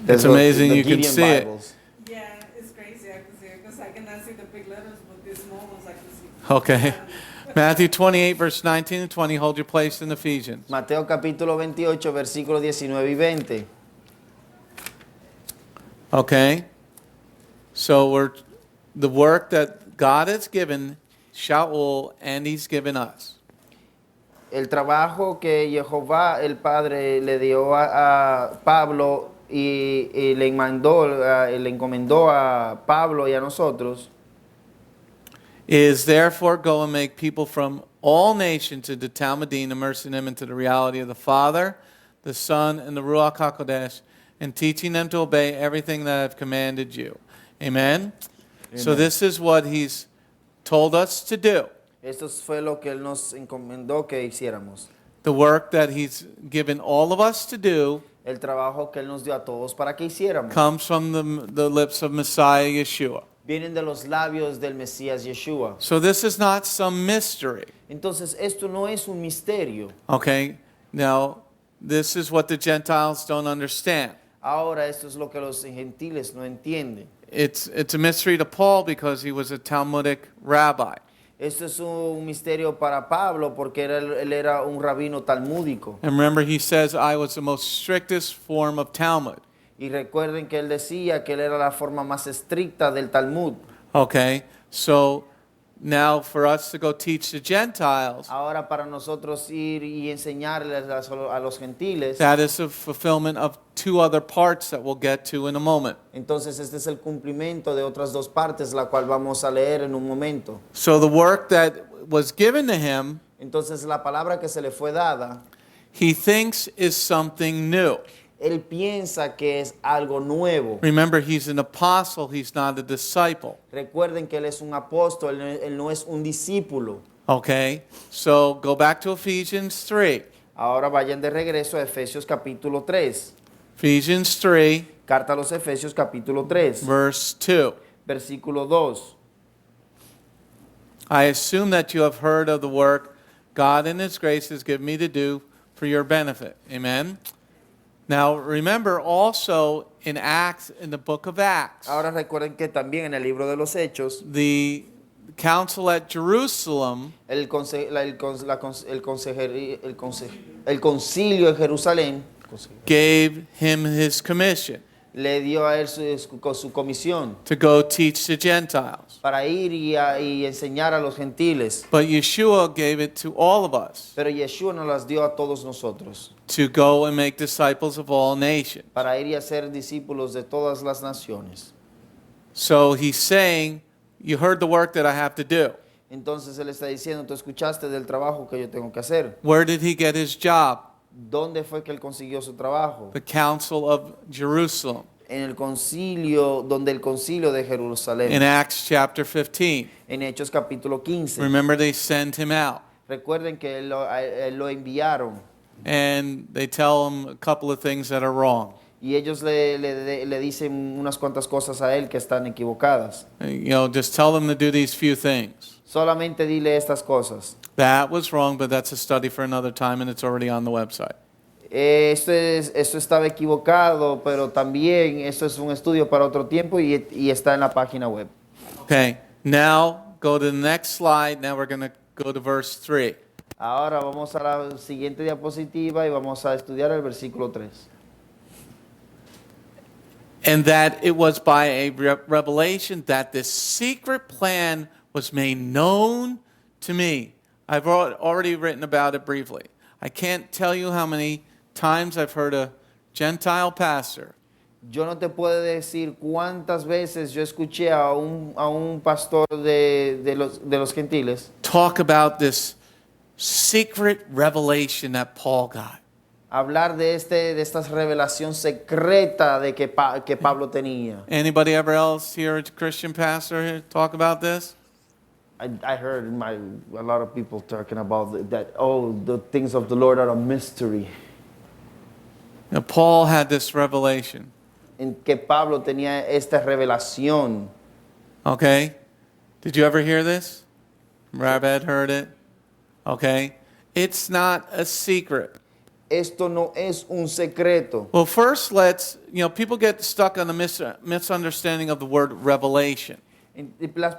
It's amazing you can Gideon see it. Bibles. Yeah, it's crazy. I can see it because I cannot see the big letters, but the small ones I can see. Okay. Matthew 28, verse 19 and 20. Hold your place in Ephesians. Mateo capítulo 28, versículos 19 y 20. Okay. So the work that God has given Sha'ul and he's given us. El trabajo que Yehovah, el Padre, le dio a Pablo y le encomendó a Pablo y a nosotros, is therefore go and make people from all nations into Talmudim, immersing them into the reality of the Father, the Son, and the Ruach HaKodesh, and teaching them to obey everything that I've commanded you. Amen? So this is what he's told us to do. esto fue lo que Él nos encomendó que hiciéramos. The work that he's given all of us to do El trabajo que Él nos dio a todos para que hiciéramos. comes from the lips of Messiah Yeshua. Vienen de los labios del Mesías Yeshua. So this is not some mystery. Entonces, esto no es un misterio. Okay? Now, this is what the Gentiles don't understand. Ahora, esto es lo que los gentiles no entienden. It's a mystery to Paul because he was a Talmudic rabbi. Esto es un misterio para Pablo porque él era un rabino talmúdico. And remember, he says, I was the most strictest form of Talmud. Y recuerden que él decía que él era la forma más estricta del Talmud. Okay? So, now for us to go teach the Gentiles, Ahora para nosotros ir y enseñarles a los gentiles, that is a fulfillment of two other parts that we'll get to in a moment. entonces este es el cumplimiento de otras dos partes, la cual vamos a leer en un momento. So the work that was given to him, Entonces la palabra que se le fue dada, he thinks is something new. él piensa que es algo nuevo. Remember, he's an apostle, he's not a disciple. Recuerden que él es un apóstol, él no es un discípulo. Okay? So go back to Ephesians 3. Ahora vayan de regreso a Efesios capítulo 3. Ephesians 3, Carta a los Efesios capítulo 3, verse 2. versículo 2. I assume that you have heard of the work God in His grace has given me to do for your benefit. Amen? Now, remember also in Acts, in the book of Acts, Ahora recuerden que también en el libro de los Hechos, the council at Jerusalem el concilio en Jerusalén gave him his commission le dio a él su comisión to go teach the Gentiles. para ir y enseñar a los gentiles. But Yeshua gave it to all of us Pero Yeshua nos las dio a todos nosotros, to go and make disciples of all nations. para ir y hacer discípulos de todas las naciones. So he's saying, you heard the work that I have to do. Entonces él está diciendo, tú escuchaste del trabajo que yo tengo que hacer. Where did he get his job? ¿Dónde fue que él consiguió su trabajo? The council of Jerusalem. En el concilio, donde el concilio de Jerusalén. In Acts chapter 15. En Hechos capítulo 15. Remember, they send him out. Recuerden que él lo enviaron. And they tell him a couple of things that are wrong. Y ellos le dicen unas cuantas cosas a él que están equivocadas. You know, just tell them to do these few things. Solamente dile estas cosas. That was wrong, but that's a study for another time, and it's already on the website. Esto estaba equivocado, pero también esto es un estudio para otro tiempo y está en la página web. Okay, now go to the next slide. Now we're going to go to verse 3. Ahora vamos a la siguiente diapositiva y vamos a estudiar el versículo 3. And that it was by a revelation that this secret plan was made known to me. I've already written about it briefly. I can't tell you how many times I've heard a Gentile pastor Yo no te puedo decir cuántas veces yo escuché a un pastor de los gentiles talk about this secret revelation that Paul got. hablar de esta revelación secreta de que Pablo tenía. Anybody ever else hear a Christian pastor here talk about this? I heard a lot of people talking about that. Oh, the things of the Lord are a mystery. Now, Paul had this revelation. En que Pablo tenía esta revelación. Okay? Did you ever hear this? Rabbi heard it? Okay? It's not a secret. Esto no es un secreto. Well, first people get stuck on the misunderstanding of the word revelation.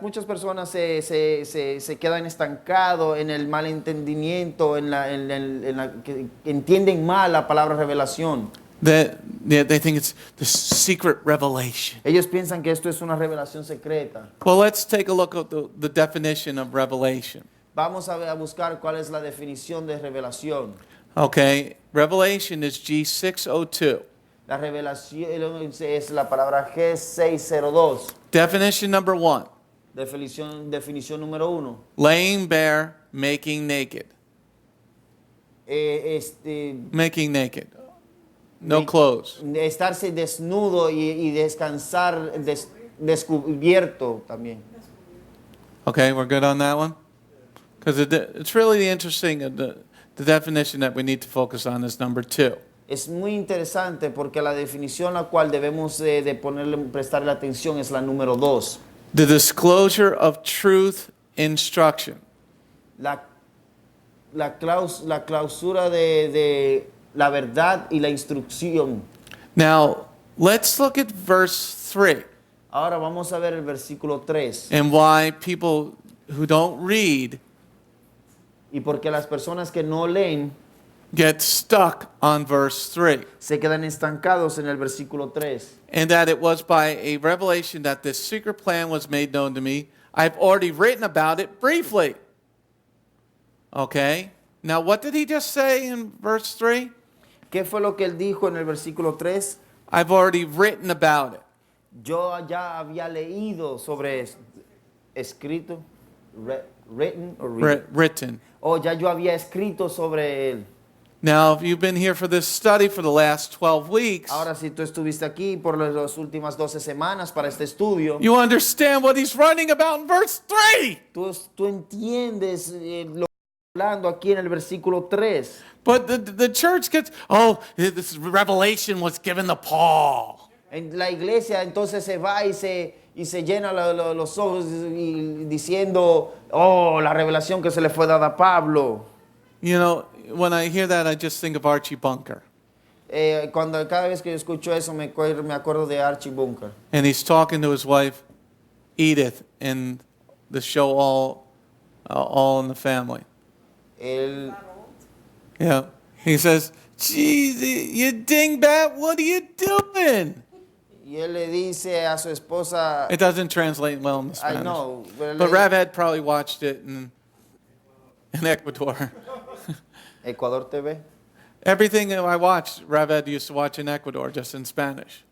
Muchas personas se quedan estancados en el malentendimiento, que entienden mal la palabra revelación. They think it's the secret revelation. Ellos piensan que esto es una revelación secreta. Well, let's take a look at the definition of revelation. Vamos a buscar cuál es la definición de revelación. Okay, revelation is G602. La revelación es la palabra G602. Definition number 1. Definición número 1. Laying bare, making naked. Making naked. No clothes. Estarse desnudo y descansar descubierto también. Okay, we're good on that one? Because it's really interesting. The definition that we need to focus on is number 2. Es muy interesante porque la definición a la cual debemos de prestarle atención es la número 2. The disclosure of truth instruction. La clausura de la verdad y la instrucción. Now, let's look at verse 3. Ahora vamos a ver el versículo 3. And why people who don't read Y porque las personas que no leen get stuck on verse 3. se quedan estancados en el versículo 3. And that it was by a revelation that this secret plan was made known to me. I've already written about it briefly. Okay? Now, what did he just say in verse 3? ¿Qué fue lo que él dijo en el versículo 3? I've already written about it. Yo ya había leído sobre esto. Escrito. Written or read? Written. Ya yo había escrito sobre él. Now, if you've been here for this study for the last 12 weeks, Ahora, si tú estuviste aquí por las últimas 12 semanas para este estudio, you understand what he's writing about in verse 3. tú entiendes lo que está hablando aquí en el versículo 3. But the church gets, this revelation was given to Paul. En la iglesia entonces se va y se llena los ojos diciendo, la revelación que se le fue dada a Pablo. You know, when I hear that, I just think of Archie Bunker. Cada vez que yo escucho eso me acuerdo de Archie Bunker. And he's talking to his wife, Edith, in the show All in the Family. Él, Yeah. He says, "Geez, you dingbat, what are you doing?" y él le dice a su esposa, It doesn't translate well in Spanish. I know, But Rav had probably watched it in Ecuador. Ecuador TV. Everything that I watched, Rav Ed used to watch in Ecuador, just in Spanish.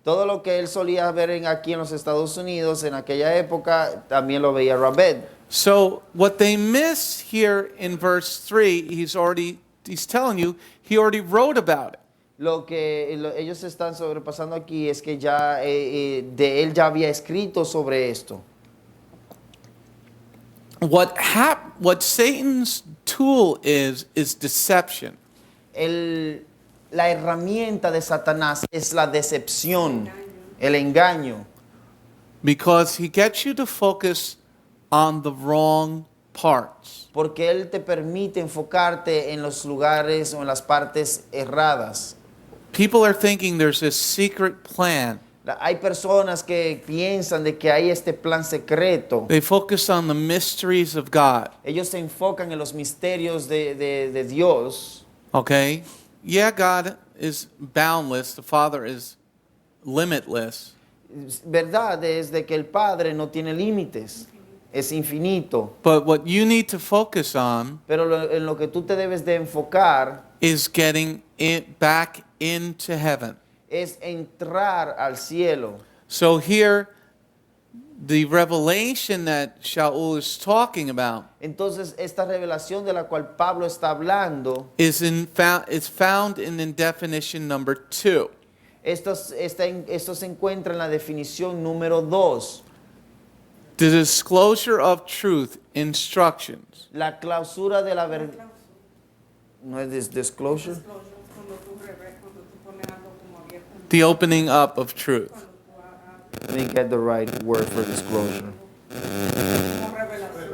Todo lo que él solía ver aquí en los Estados Unidos en aquella época, también lo veía Rabed. So what they miss here in verse 3, he's telling you, he already wrote about it. Lo que ellos están sobrepasando aquí es que ya de él ya había escrito sobre esto. What Satan's tool is deception. La herramienta de Satanás es la decepción, el engaño. Because he gets you to focus on the wrong parts. Porque él te permite enfocarte en los lugares o en las partes erradas. People are thinking there's this secret plan. Hay personas que piensan de que hay este plan secreto. They focus on the mysteries of God. Ellos se enfocan en los misterios de Dios. Okay? Yeah, God is boundless. The Father is limitless. Verdad es de que el Padre no tiene límites. Es infinito. But what you need to focus on Pero en lo que tú te debes de enfocar is getting it back into heaven. es entrar al cielo. So here, the revelation that Sha'ul is talking about Entonces, esta revelación de la cual Pablo está hablando is found in definition number 2. esto se encuentra en la definición número 2. The disclosure of truth instructions. La clausura de la verdad. ¿No es disclosure? Cuando tú pones algo como abierto. The opening up of truth. Let me get the right word for disclosure. Como revelación.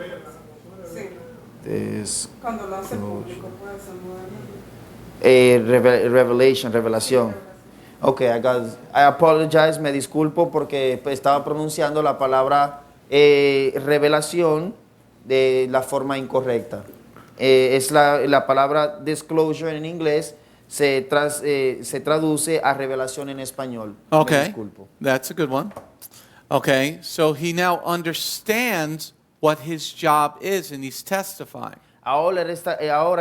Sí. Cuando lo hace público, puede ser moderno. Revelación. Okay, I apologize, me disculpo porque estaba pronunciando la palabra revelación de la forma incorrecta. Es la palabra disclosure en inglés, se traduce a revelación en español. Me Okay, disculpo. that's a good one. Okay, so he now understands what his job is and he's testifying. Ahora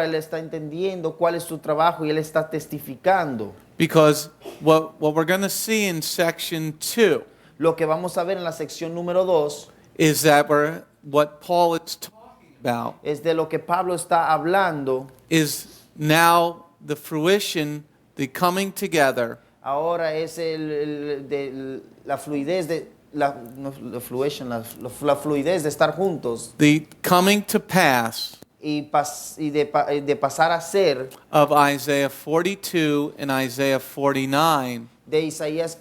él está entendiendo cuál es su trabajo y él está testificando. Because what we're going to see in section 2 Lo que vamos a ver en la sección número 2 is that what Paul is talking about es de lo que Pablo está hablando. is now the fruition, the coming together Ahora es la fluidez de la fluidez de estar juntos the coming to pass y de pasar a ser of Isaiah 42 and Isaiah 49 de Isaías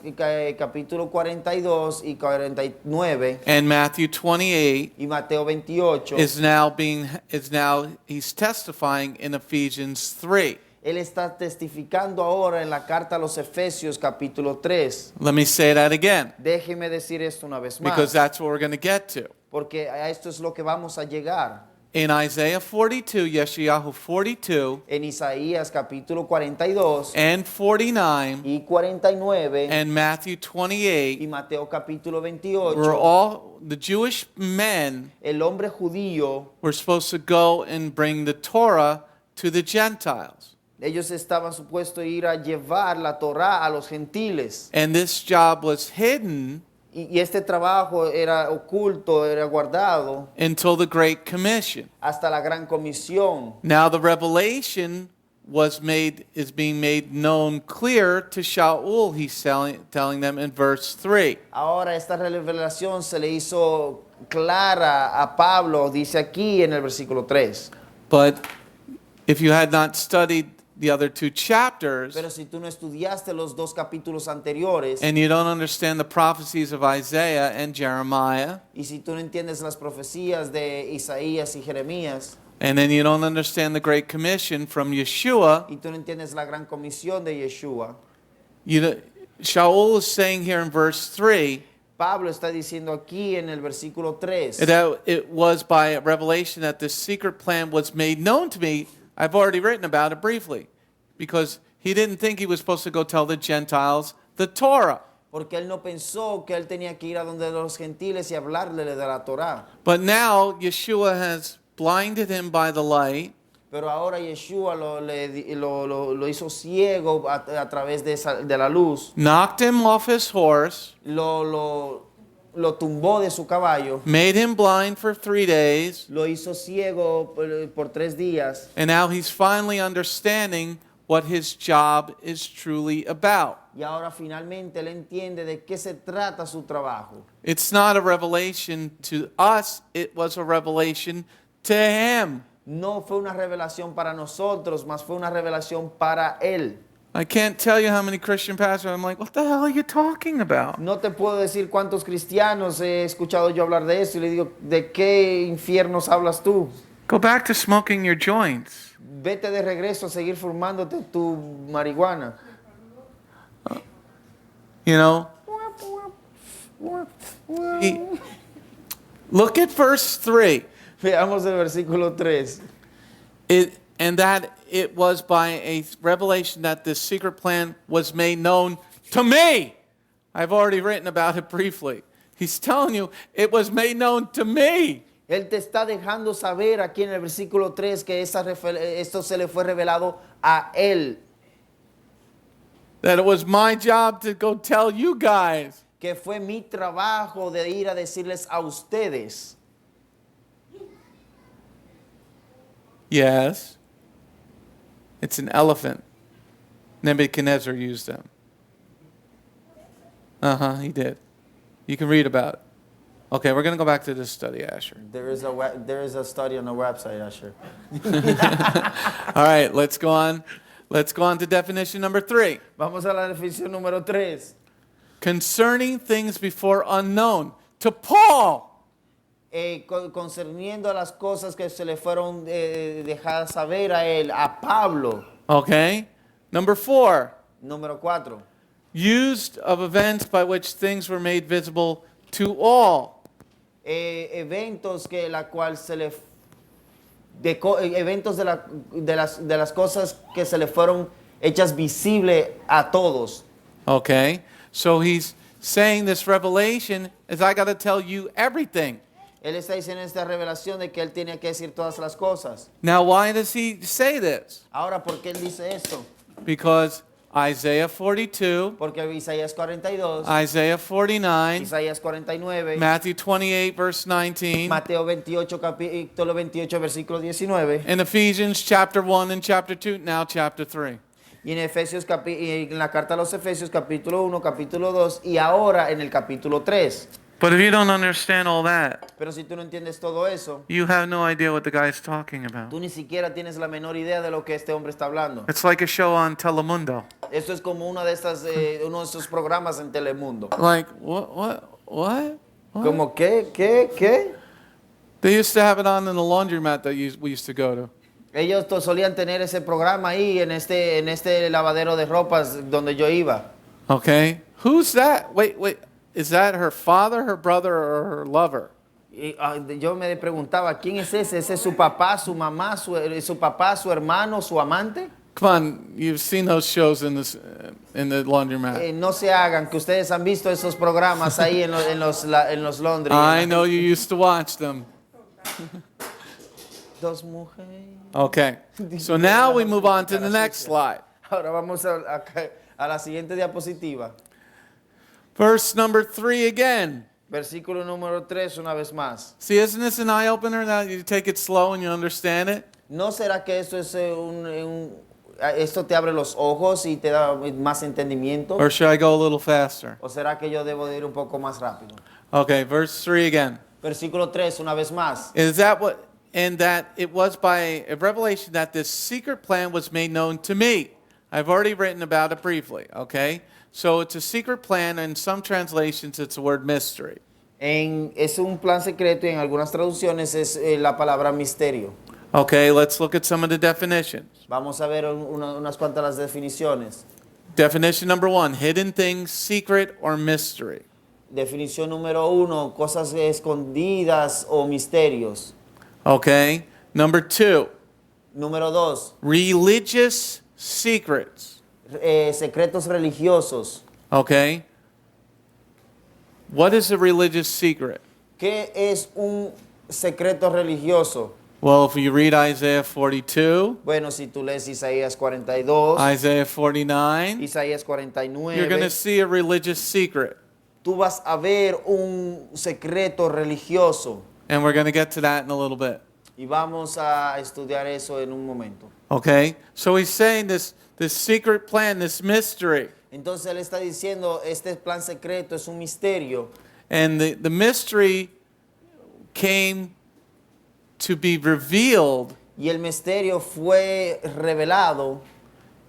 capítulo 42 y 49 and Matthew 28 y Mateo 28. is now he's testifying in Ephesians 3. Él está testificando ahora en la carta a los Efesios capítulo 3. Let me say that again Déjeme decir esto una vez más, because that's what we're going to get to. porque a esto es lo que vamos a llegar. In Isaiah 42, Yeshayahu 42 En Isaías capítulo 42 and 49 y 49 and Matthew y 28 Mateo capítulo were 28, all the Jewish men el hombre judío, were supposed to go and bring the Torah to the Gentiles. ellos estaban supuestos a ir a llevar la Torá a los gentiles. And this job was hidden Y este trabajo era oculto, era guardado until the Great Commission. hasta la gran comisión. Now the revelation is being made known clear to Sha'ul, he's telling them in verse 3. Ahora esta revelación se le hizo clara a Pablo, dice aquí en el versículo 3. But if you had not studied the other two chapters, Pero si tú no estudiaste los dos capítulos anteriores and you don't understand the prophecies of Isaiah and Jeremiah, y si tú no entiendes las profecías de Isaías y Jeremías and then you don't understand the Great Commission from Yeshua, y tú no entiendes la gran comisión de Yeshua, Sha'ul is saying here in verse 3 Pablo está diciendo aquí en el versículo 3 that it was by revelation that this secret plan was made known to me. I've already written about it briefly because he didn't think he was supposed to go tell the Gentiles the Torah. porque él no pensó que él tenía que ir a donde los gentiles y hablarle de la Torá. But now Yeshua has blinded him by the light. Pero ahora Yeshua lo hizo ciego a través de la luz, Knocked him off his horse, lo tumbó de su caballo, made him blind for 3 days, lo hizo ciego por 3 días. and now he's finally understanding what his job is truly about. Y ahora finalmente él entiende de qué se trata su trabajo. It's not a revelation to us, it was a revelation to him. No fue una revelación para nosotros, mas fue una revelación para él. I can't tell you how many Christian pastors, I'm like, what the hell are you talking about? No te puedo decir cuántos cristianos he escuchado yo hablar de eso y le digo, ¿de qué infiernos hablas tú? Go back to smoking your joints. Vete de regreso a seguir fumándote tu marihuana. You know? Look at verse 3. Veamos el versículo 3. And that it was by a revelation that this secret plan was made known to me. I've already written about it briefly. He's telling you, it was made known to me. Él te está dejando saber aquí en el versículo 3 que esto se le fue revelado a él. That it was my job to go tell you guys. Que fue mi trabajo de ir a decirles a ustedes. Yes. It's an elephant. Nebuchadnezzar used them. He did. You can read about it. Okay, we're going to go back to this study, Asher. There is a study on the website, Asher. All right, let's go on. Let's go on to definition number 3. Vamos a la definición número 3. Concerning things before unknown. To Paul. Concerniendo a las cosas que se le fueron dejadas saber a él, a Pablo. Okay. Number 4. Número 4. used of events by which things were made visible to all. Eventos que la cual se le eventos de las cosas que se le fueron hechas visible a todos. Okay? So he's saying this revelation is I got to tell you everything. Él está diciendo esta revelación de que él tiene que decir todas las cosas. Now, why does he say this? Ahora, ¿por qué él dice esto? Because Isaiah 42, Porque Isaías 42, Isaiah 49, Isaías 49, Matthew 28, verse 19, Mateo 28, capítulo 28, versículo 19, and Ephesians chapter 1 and chapter 2, now chapter 3. y en Efesios y en la carta a los Efesios capítulo 1, capítulo 2 y ahora en el capítulo 3. But if you don't understand all that, Pero si tú no entiendes todo eso, you have no idea what the guy's talking about. tú ni siquiera tienes la menor idea de lo que este hombre está hablando. It's like a show on Telemundo. Esto es como uno de esos programas en Telemundo. Like, what? Como ¿qué? They used to have it on in the laundromat that we used to go to. Ellos solían tener ese programa ahí en este lavadero de ropas donde yo iba. Okay? Who's that? Wait. Is that her father, her brother, or her lover? Y yo me preguntaba, ¿quién es ese? ¿Ese es su papá, su mamá, su papá, su hermano, su amante? Come on, you've seen those shows in the laundromat. No se hagan, que ustedes han visto esos programas ahí en los Londres. I know you used to watch them. Dos mujeres. Okay. So now we move on to the next slide. Ahora vamos a la siguiente diapositiva. Verse number 3 again. Versículo número 3 una vez más. See, isn't this an eye-opener now? You take it slow and you understand it? ¿No será que esto es esto te abre los ojos y te da más entendimiento? Or should I go a little faster? ¿O será que yo debo de ir un poco más rápido? Okay, verse 3 again. Versículo 3 una vez más. Is that what, and that it was by a revelation that this secret plan was made known to me. I've already written about it briefly, okay? So it's a secret plan, and in some translations it's the word mystery. Es un plan secreto y en algunas traducciones es la palabra misterio. Okay, let's look at some of the definitions. Vamos a ver unas cuantas las definiciones. Definition number 1, hidden things, secret, or mystery. Definición número 1, cosas escondidas o misterios. Okay, number 2, Número 2, religious secrets. secretos religiosos. Okay, what is a religious secret? ¿Qué es un secreto religioso? Well, if you read Isaiah 42, Bueno, si tú lees Isaías 42, Isaiah 49, Isaías you're going to 49, see a religious secret. tú vas a ver un secreto religioso. And we're going to get to that in a little bit. Y vamos a estudiar eso en un momento. Okay? So he's saying this secret plan, this mystery. Entonces él está diciendo, este plan secreto es un misterio. And the mystery came to be revealed Y el misterio fue revelado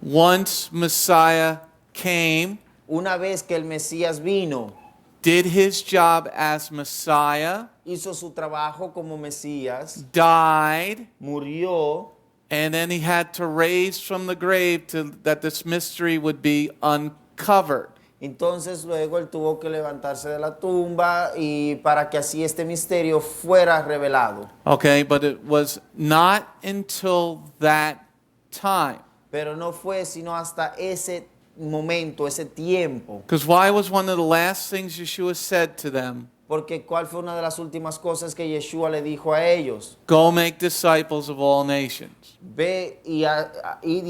once Messiah came, una vez que el Mesías vino, did his job as Messiah, hizo su trabajo como Mesías, died, murió, and then he had to raise from the grave that this mystery would be uncovered. entonces luego él tuvo que levantarse de la tumba y para que así este misterio fuera revelado. Okay, but it was not until that time. Pero no fue sino hasta ese momento, ese tiempo. Because why was one of the last things Yeshua said to them? Porque ¿cuál fue una de las últimas cosas que Yeshua le dijo a ellos? Go make disciples of all nations. Ve y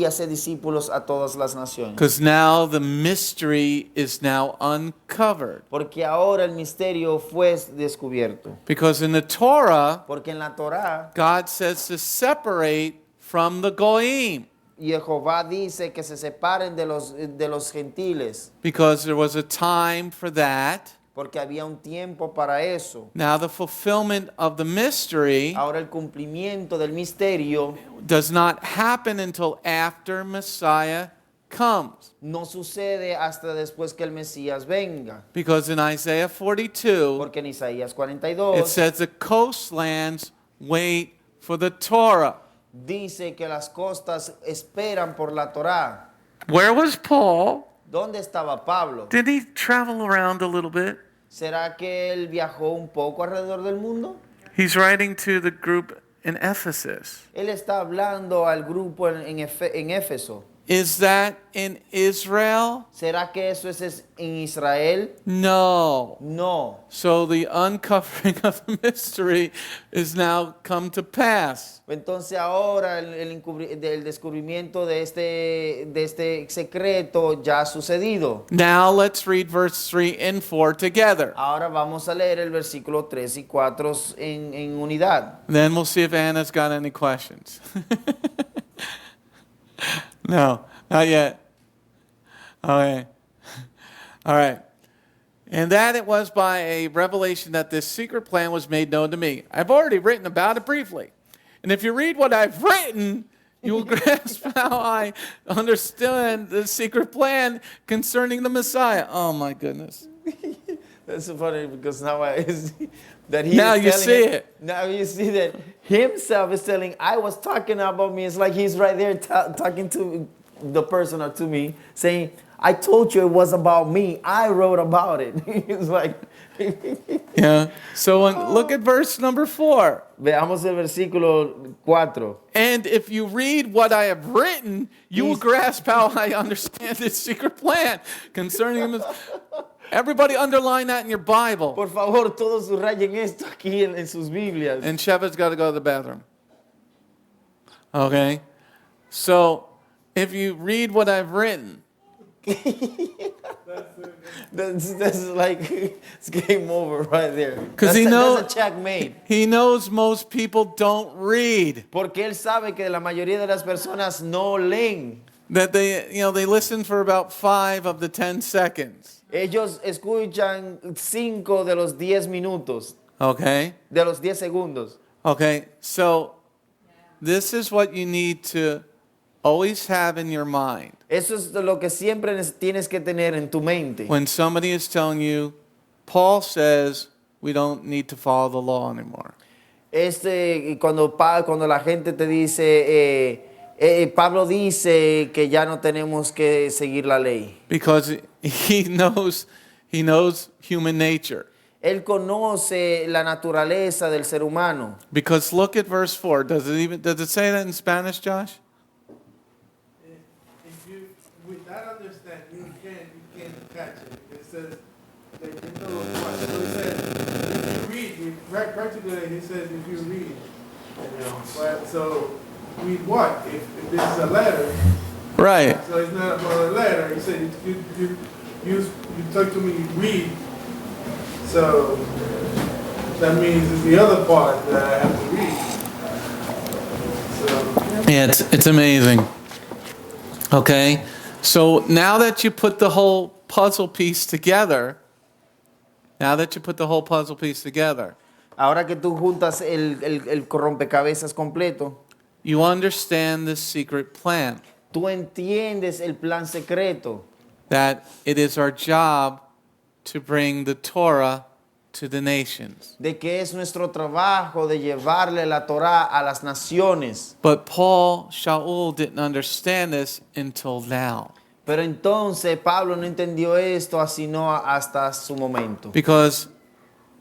hace discípulos a todas las naciones. Because now the mystery is now uncovered. Porque ahora el misterio fue descubierto. Because in the Torah, Porque en la Torá, God says to separate from the Goyim. Yehovah dice que se separen de los gentiles. Because there was a time for that. Porque había un tiempo para eso. Now the fulfillment of the mystery Ahora el cumplimiento del misterio does not happen until after Messiah comes. no sucede hasta después que el Mesías venga. Because in Isaiah 42, Porque en Isaías it 42 says the coastlands wait for the Torah. dice que las costas esperan por la Torá. Where was Paul? ¿Dónde estaba Pablo? Did he travel around a little bit? ¿Será que él viajó un poco alrededor del mundo? He's writing to the group in Ephesus. Él está hablando al grupo en Éfeso. Is that in Israel? ¿Será que eso es en Israel? No. No. So the uncovering of the mystery is now come to pass. Entonces ahora el descubrimiento de este secreto ya ha sucedido. Now let's read verse 3 and 4 together. Ahora vamos a leer el versículo 3 y 4 en unidad. Then we'll see if Anna's got any questions. No, not yet. Okay. All right. And that it was by a revelation that this secret plan was made known to me. I've already written about it briefly. And if you read what I've written, you will grasp how I understand the secret plan concerning the Messiah. Oh, my goodness. That's so funny because now Now you see it. Now you see that himself is telling, I was talking about me. It's like he's right there talking to the person or to me, saying, I told you it was about me. I wrote about it. It's like... Yeah. So look at verse number 4. Veamos el versículo 4. And if you read what I have written, you will grasp how I understand this secret plan concerning him. Everybody underline that in your Bible. Por favor, todos subrayen esto aquí en sus Biblias. And Sheva's got to go to the bathroom. Okay? So, if you read what I've written. That's like, it's game over right there. Because that's a checkmate. He knows most people don't read. Porque él sabe que la mayoría de las personas no leen. That they listen for about 5 of the 10 seconds. Ellos escuchan 5 de los 10 minutos. Okay? De los 10 segundos. Okay, so this is what you need to always have in your mind. Eso es lo que siempre tienes que tener en tu mente. When somebody is telling you, Paul says we don't need to follow the law anymore. Cuando la gente te dice, Pablo dice que ya no tenemos que seguir la ley. Because he knows human nature. Él conoce la naturaleza del ser humano. Because look at verse 4. Does it say that in Spanish, Josh? If you, with that understanding, you can't catch it. It says, like, in the Lord's part. So it says, if you read, practically he says if you read. But, so, read what? If this is a letter. Right. So it's not about a letter. He said, you talk to me, read. So, that means it's the other part that I have to read. So. Yeah, it's amazing. Okay, so now that you put the whole puzzle piece together, ahora que tú juntas el rompecabezas completo, you understand the secret plan. Tú entiendes el plan secreto. That it is our job to bring the Torah to the nations. De que es nuestro trabajo de llevarle la Torah a las naciones. But Paul, Sha'ul didn't understand this until now. Pero entonces Pablo no entendió esto sino hasta su momento. Because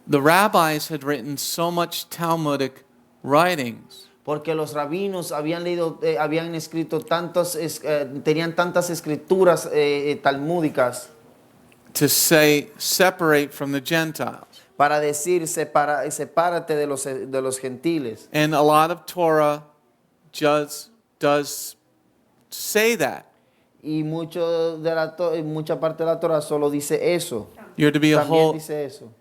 the rabbis had written so much Talmudic writings. Porque los rabinos habían escrito tenían tantas escrituras talmúdicas. To say, separate from the Gentiles. Para decir, sepárate de los gentiles. And a lot of Torah just does say that. Y mucha parte de la Torah solo dice eso. You're to be dice eso.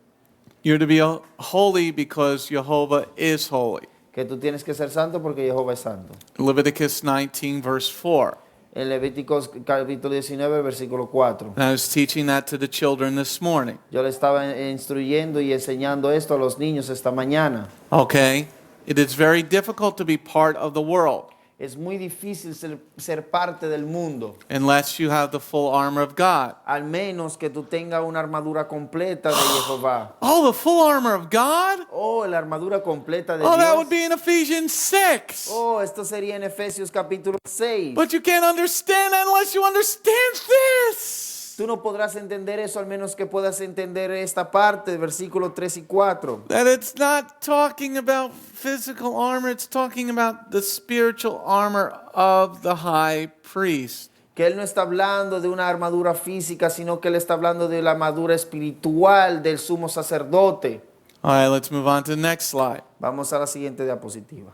You're to be holy because Yehovah is holy. Que tú tienes que ser santo porque Jehová es santo. Leviticus 19 verse 4. En Levíticos capítulo 19 versículo 4. And I was teaching that to the children this morning. Yo le estaba instruyendo y enseñando esto a los niños esta mañana. Okay. It is very difficult to be part of the world. Es muy difícil ser parte del mundo. Unless you have the full armor of God. Al menos que tú tengas una armadura completa de Yehovah. Oh, the full armor of God? Oh, la armadura completa de Dios. Oh, that would be in Ephesians 6. Oh, esto sería en Efesios capítulo 6. But you can't understand that unless you understand this. Tú no podrás entender eso al menos que puedas entender esta parte, versículos 3 y 4. That it's not talking about physical armor, it's talking about the spiritual armor of the high priest. Que él no está hablando de una armadura física, sino que él está hablando de la armadura espiritual del sumo sacerdote. All right, let's move on to the next slide. Vamos a la siguiente diapositiva.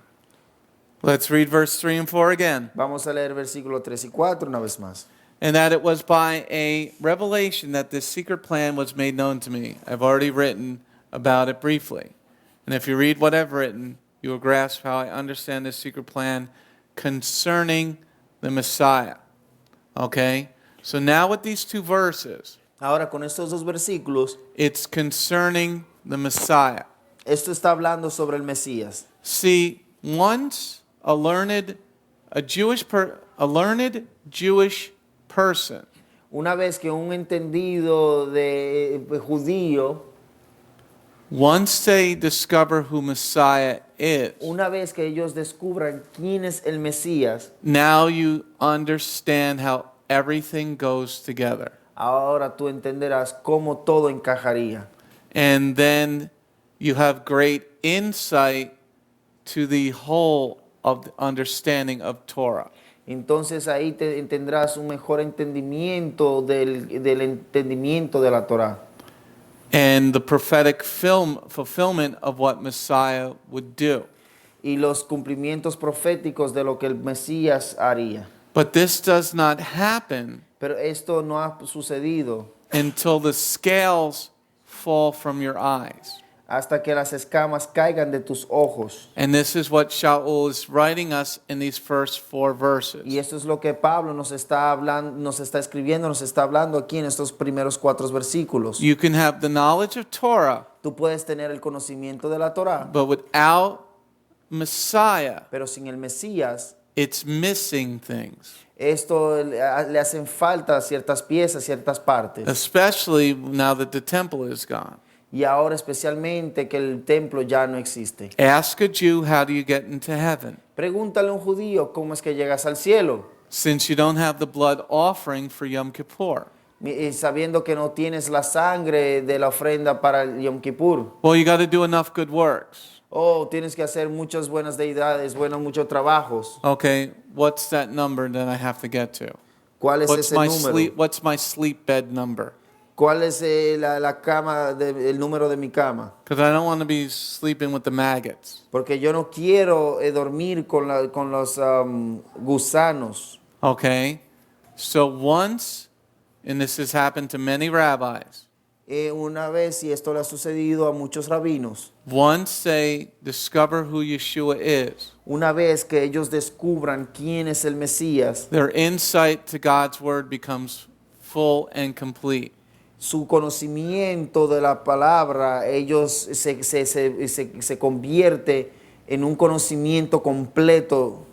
Let's read verse 3 and 4 again. Vamos a leer versículos 3 y 4 una vez más. And that it was by a revelation that this secret plan was made known to me. I've already written about it briefly. And if you read what I've written, you will grasp how I understand this secret plan concerning the Messiah. Okay? So now with these two verses, Ahora con estos dos versículos, it's concerning the Messiah. esto está hablando sobre el Mesías. See, once a learned Jewish person Una vez que un entendido de judío, once they discover who Messiah is, una vez que ellos descubran quién es el Mesías, now you understand how everything goes together. ahora tú entenderás cómo todo encajaría. And then you have great insight to the whole of the understanding of Torah. Entonces ahí tendrás un mejor entendimiento del entendimiento de la Torá. And the prophetic fulfillment of what Messiah would do. Y los cumplimientos proféticos de lo que el Mesías haría. But this does not happen Pero esto no ha sucedido until the scales fall from your eyes. hasta que las escamas caigan de tus ojos. And this is what Sha'ul is writing us in these first 4 verses. Y esto es lo que Pablo nos está hablando, nos está escribiendo, nos está hablando aquí en estos primeros 4 versículos. You can have the knowledge of Torah, Tú puedes tener el conocimiento de la Torá, but without Messiah, pero sin el Mesías, it's missing things. esto le hacen falta ciertas piezas, ciertas partes. Especially now that the temple is gone. Y ahora especialmente que el templo ya no existe. Ask a Jew, how do you get into heaven? Pregúntale a un judío cómo es que llegas al cielo, Since you don't have the blood offering for Yom Kippur. sabiendo que no tienes la sangre de la ofrenda para el Yom Kippur. Well, you got to do enough good works. Oh, tienes que hacer muchas buenas deidades, muchos trabajos. Okay, what's that number that I have to get to? ¿Cuál es ese número? What's my sleep bed number? ¿Cuál es la cama, el número de mi cama? Because I don't want to be sleeping with the maggots. Porque yo no quiero dormir con los gusanos. Okay, so once, and this has happened to many rabbis, Una vez, y esto le ha sucedido a muchos rabinos, once they discover who Yeshua is, una vez que ellos descubran quién es el Mesías, their insight to God's word becomes full and complete. su conocimiento de la palabra, ellos se convierte en un conocimiento completo.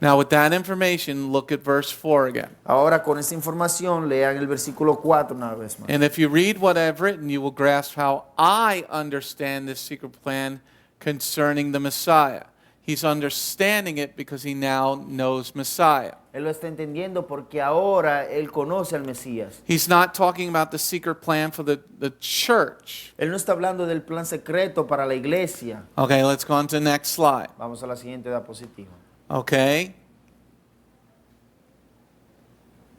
Now with that information, look at verse 4 again. Ahora con esa información lean el versículo 4 una vez más. And if you read what I've written, you will grasp how I understand this secret plan concerning the Messiah. He's understanding it because he now knows Messiah. Él lo está entendiendo porque ahora él conoce al Mesías. He's not talking about the secret plan for the church. Él no está hablando del plan secreto para la iglesia. Okay, let's go on to the next slide. Vamos a la siguiente diapositiva. Okay.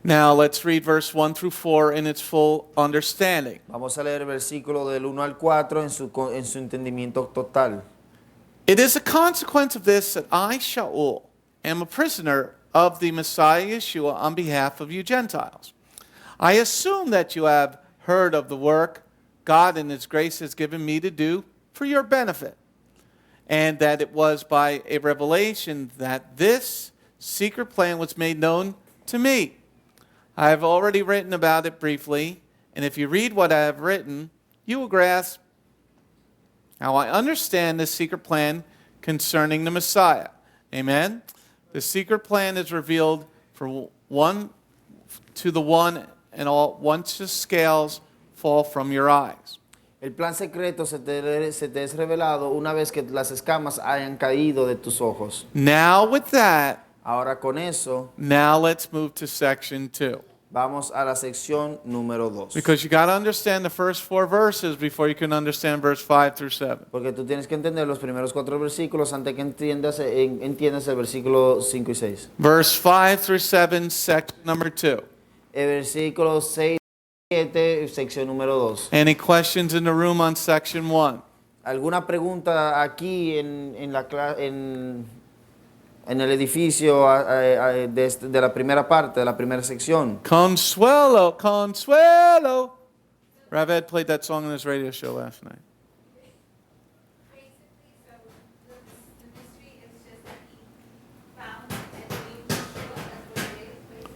Now let's read verse 1 through 4 in its full understanding. Vamos a leer el versículo del 1 al 4 en su entendimiento total. It is a consequence of this that I, Sha'ul, am a prisoner of the Messiah Yeshua on behalf of you Gentiles. I assume that you have heard of the work God in His grace has given me to do for your benefit, and that it was by a revelation that this secret plan was made known to me. I have already written about it briefly, and if you read what I have written, you will grasp how I understand this secret plan concerning the Messiah. Amen? The secret plan is revealed for one to the one and all once the scales fall from your eyes. El plan secreto se te es revelado una vez que las escamas hayan caído de tus ojos. Now with that, Ahora con eso, now let's move to section 2. Vamos a la sección número 2. Because you got to understand the first 4 verses before you can understand verse 5 through 7. Porque tú tienes que entender los primeros 4 versículos antes que entiendas el versículo 5 y 6. Verse 5 through 7, section number 2. El versículo 6 y 7, sección número 2. Any questions in the room on section 1? ¿Alguna pregunta aquí en el edificio de la primera parte, de la primera sección? Consuelo, Consuelo. Raved played that song on his radio show last night. Basically, so the mystery is just that he found and named Yeshua as what it is,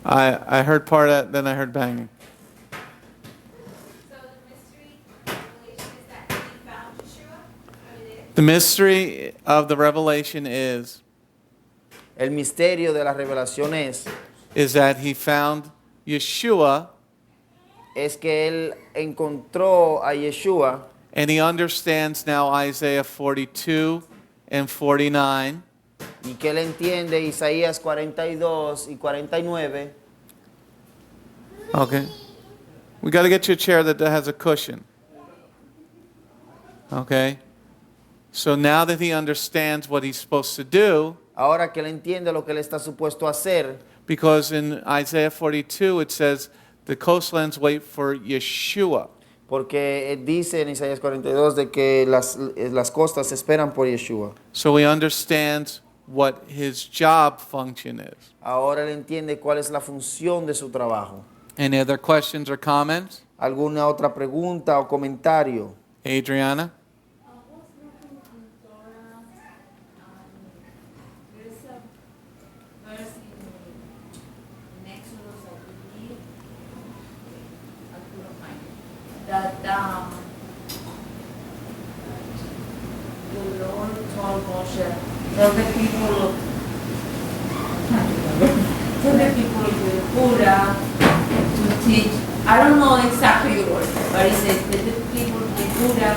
basically. I heard part of that, then I heard banging. So the mystery of revelation is that he found Yeshua, what it is. The mystery of the revelation is El misterio de la revelación is that he found Yeshua es que él encontró a Yeshua and he understands now Isaiah 42 and 49. y que él entiende Isaías 42 y 49. Okay. We got to get you a chair that has a cushion. Okay. So now that he understands what he's supposed to do, Ahora que él entiende lo que él está supuesto a hacer, because in Isaiah 42 it says the coastlands wait for Yeshua. porque dice en Isaías 42 de que las costas esperan por Yeshua. So he understands what his job function is. Ahora él entiende cuál es la función de su trabajo. Any other questions or comments? ¿Alguna otra pregunta o comentario? Adriana? There's a verse in Exodus, I believe, I couldn't find it, that the Lord told Moshe, tell the people, tell the people of Yehuda to teach. I don't know exactly the word, but it says that the people of Yehuda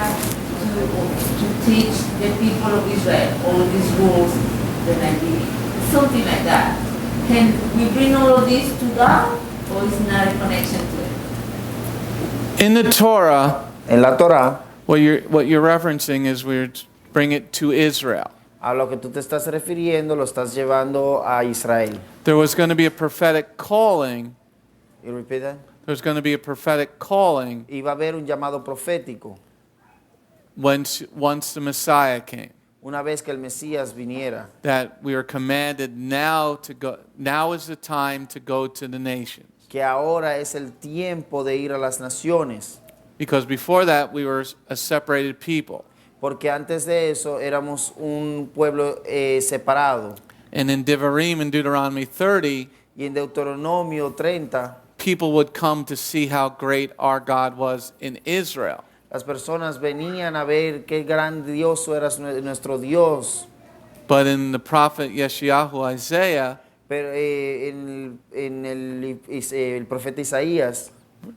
to teach the people of Israel all these rules that I give. Something like that. Can we bring all of this to God, or is not a connection to it? In the Torah, En la Torá, what you're referencing is we're bring it to Israel. a lo que tú te estás refiriendo lo estás llevando a Israel. There was going to be a prophetic calling. You repeat that? There's going to be a prophetic calling Iba a haber un llamado profético once the Messiah came. una vez que el Mesías viniera. That we are commanded now to go. Now is the time to go to the nations. Que ahora es el tiempo de ir a las naciones. Because before that we were a separated people. Porque antes de eso éramos un pueblo separado. And in Devarim and Deuteronomy 30, Y en Deuteronomio 30, people would come to see how great our God was in Israel. las personas venían a ver qué grandioso era nuestro Dios. But in the prophet Yeshayahu Isaiah, Pero en el profeta Isaías,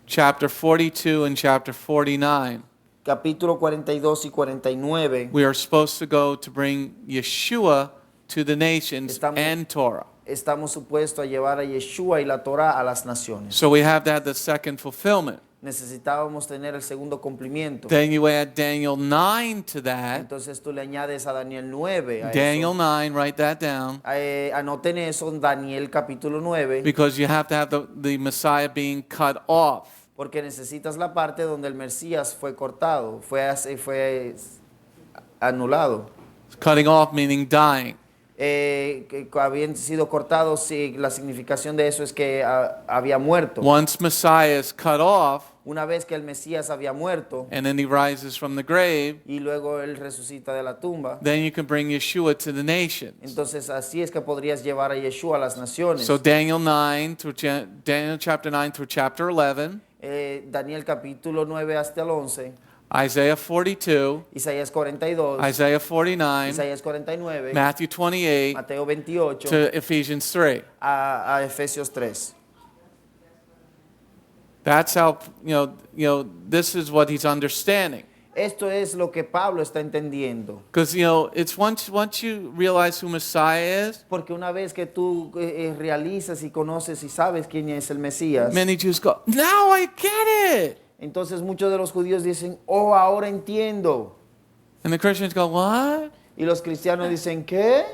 chapter 42 and chapter 49, capítulo 42 y 49, we are supposed to go to bring Yeshua to the nations and Torah. estamos supuestos a llevar a Yeshua y la Torá a las naciones. So we have to have the second fulfillment. Necesitábamos tener el segundo cumplimiento. Then you add Daniel 9 to that. Entonces tú le añades a Daniel 9. A Daniel eso. 9, write that down. Anoten eso en Daniel capítulo 9. Because you have to have the Messiah being cut off. Porque necesitas la parte donde el Mesías fue cortado, fue anulado. Cutting off meaning dying. Que habían sido cortados, sí, la significación de eso es que había muerto. Once Messiah is cut off, Una vez que el Mesías había muerto and then he rises from the grave, y luego él resucita de la tumba, then you can bring Yeshua to the nations. entonces así es que podrías llevar a Yeshua a las naciones. So Daniel chapter 9 through chapter 11, Daniel capítulo 9 hasta el 11, Isaiah 42, Isaías 42, Isaiah 49, Isaías 49, Matthew 28 Mateo 28, to Ephesians 3. a Efesios 3. That's how, this is what he's understanding. Esto es lo que Pablo está entendiendo. Because, it's once you realize who Messiah is, Porque una vez que tú realizas y conoces y sabes quién es el Mesías, many Jews go, now I get it. entonces muchos de los judíos dicen, oh, ahora entiendo. And the Christians go, what? Y los cristianos dicen, ¿qué?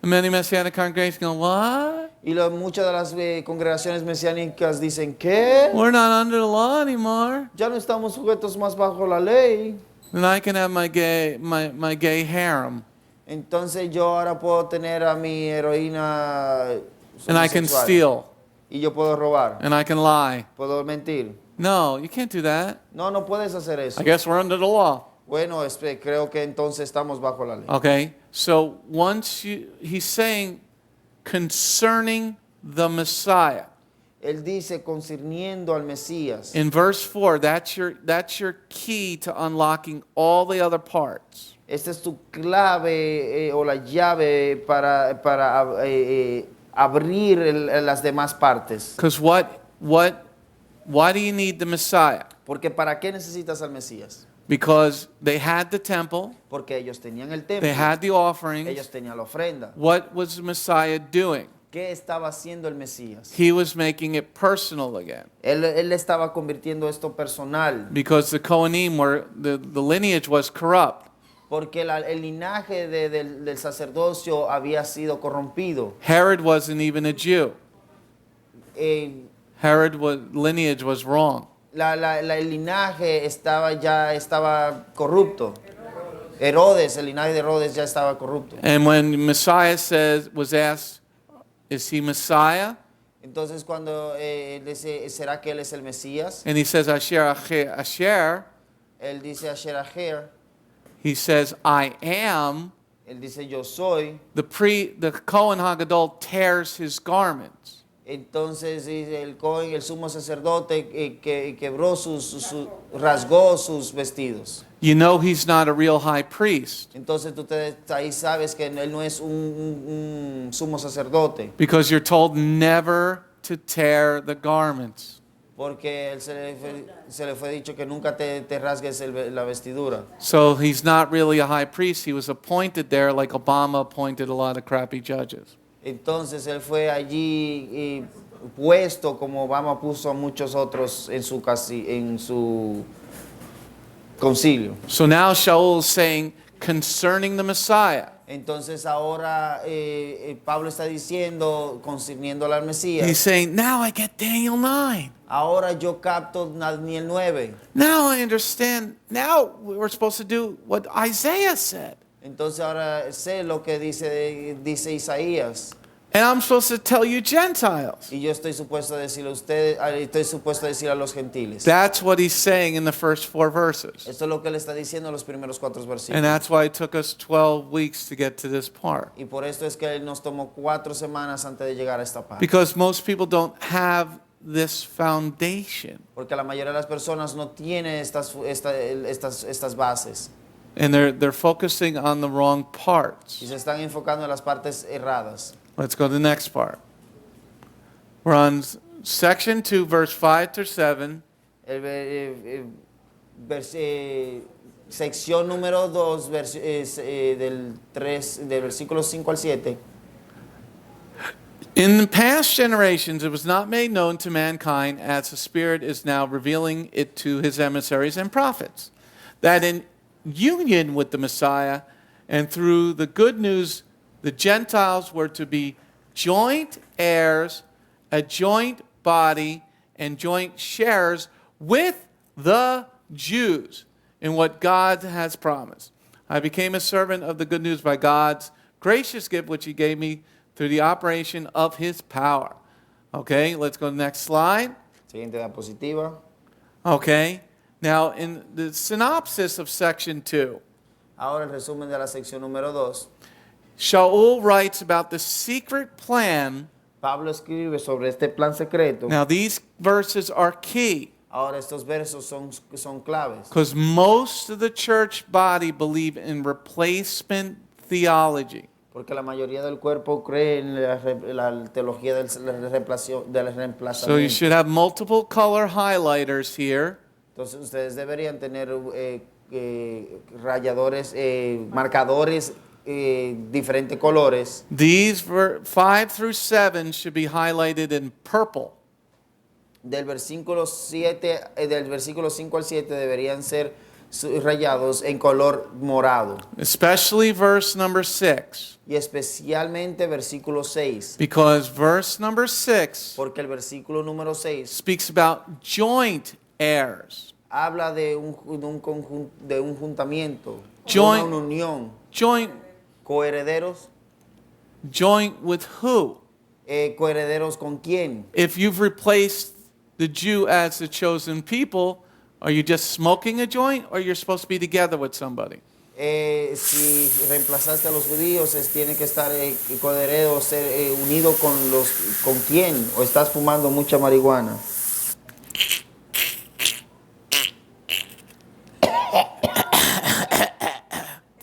And many Messianic congregations go, what? Y muchas de las congregaciones mesiánicas dicen, ¿qué? We're not under the law anymore. Ya no estamos sujetos más bajo la ley. Then I can have my gay harem. Entonces yo ahora puedo tener a mi heroína And I can homosexual. steal. Y yo puedo robar. And I can lie. Puedo mentir. No, you can't do that. No, no puedes hacer eso. I guess we're under the law. Bueno, creo que entonces estamos bajo la ley. Okay, so he's saying concerning the Messiah. Él dice concerniendo al Mesías. In verse 4, that's your key to unlocking all the other parts. Esta es tu clave o la llave para abrir las demás partes. Because why do you need the Messiah? Porque ¿para qué necesitas al Mesías? Because they had the temple, Porque ellos tenían el templo, they had the offerings. ellos tenían la ofrenda. What was the Messiah doing? ¿Qué estaba haciendo el Mesías? He was making it personal again. Él estaba convirtiendo esto personal. Because the Kohanim the lineage was corrupt. Porque el linaje del sacerdocio había sido corrompido. Herod wasn't even a Jew. Eh, Lineage was wrong. el linaje estaba corrupto. El linaje de Herodes ya estaba corrupto. And when Messiah was asked, is he Messiah? Entonces cuando él dice, ¿será que él es el Mesías? And he says, Asher, Él dice Asher Acher, he says, I am. él dice yo soy. The Kohen Hagadol tears his garments. Entonces el Cohen, el sumo sacerdote, quebró rasgó sus vestidos. You know he's not a real high priest. Entonces tú ahí sabes que él no es un sumo sacerdote. Because you're told never to tear the garments. Porque él se le fue dicho que nunca te rasgues la vestidura. So he's not really a high priest. He was appointed there like Obama appointed a lot of crappy judges. Entonces él fue allí puesto como Obama puso a muchos otros en su concilio. So now Sha'ul is saying concerning the Messiah. Entonces ahora Pablo está diciendo concerniendo al Mesías. He's saying, now I get Daniel 9. Ahora yo capto Daniel 9. Now I understand. Now we're supposed to do what Isaiah said. Entonces ahora sé lo que dice Isaías. And I'm supposed to tell you Gentiles. Y yo estoy supuesto a decirle a ustedes, estoy supuesto a decir a los gentiles. That's what he's saying in the first 4 verses. Esto es lo que él está diciendo en los primeros 4 versículos. And that's why it took us 12 weeks to get to this part. Y por esto es que él nos tomó 4 semanas antes de llegar a esta parte. Because most people don't have this foundation. Porque la mayoría de las personas no tienen estas bases. And they're focusing on the wrong parts. Y se están enfocando en las partes erradas. Let's go to the next part. We're on section 2, verse 5 to 7. Sección número 2, del versículo 5 al 7. In the past generations, it was not made known to mankind as the Spirit is now revealing it to his emissaries and prophets, that in union with the Messiah and through the good news, the Gentiles were to be joint heirs, a joint body, and joint sharers with the Jews in what God has promised. I became a servant of the good news by God's gracious gift, which he gave me through the operation of his power. Okay, let's go to the next slide. Siguiente diapositiva. Okay, now in the synopsis of section 2, Ahora el resumen de la sección número 2. Sha'ul writes about the secret plan. Pablo escribe sobre este plan secreto. Now these verses are key Ahora estos versos son claves. because most of the church body believe in replacement theology. Porque la mayoría del cuerpo cree en la teología del reemplazamiento. So you should have multiple color highlighters here. Entonces ustedes deberían tener rayadores, marcadores diferentes colores. These 5 through 7 should be highlighted in purple. Del versículo 5 al 7 deberían ser rayados en color morado. Especially verse number 6. Y especialmente versículo 6. Because verse number 6 Porque el versículo número 6 speaks about joint heirs. habla de un juntamiento, Joint. una unión. Joint, Coherederos. joint with who? ¿Coherederos con quién? If you've replaced the Jew as the chosen people, are you just smoking a joint or you're supposed to be together with somebody? Si reemplazaste a los judíos, tiene que estar coherederos, ser unido con quién, o estás fumando mucha marihuana.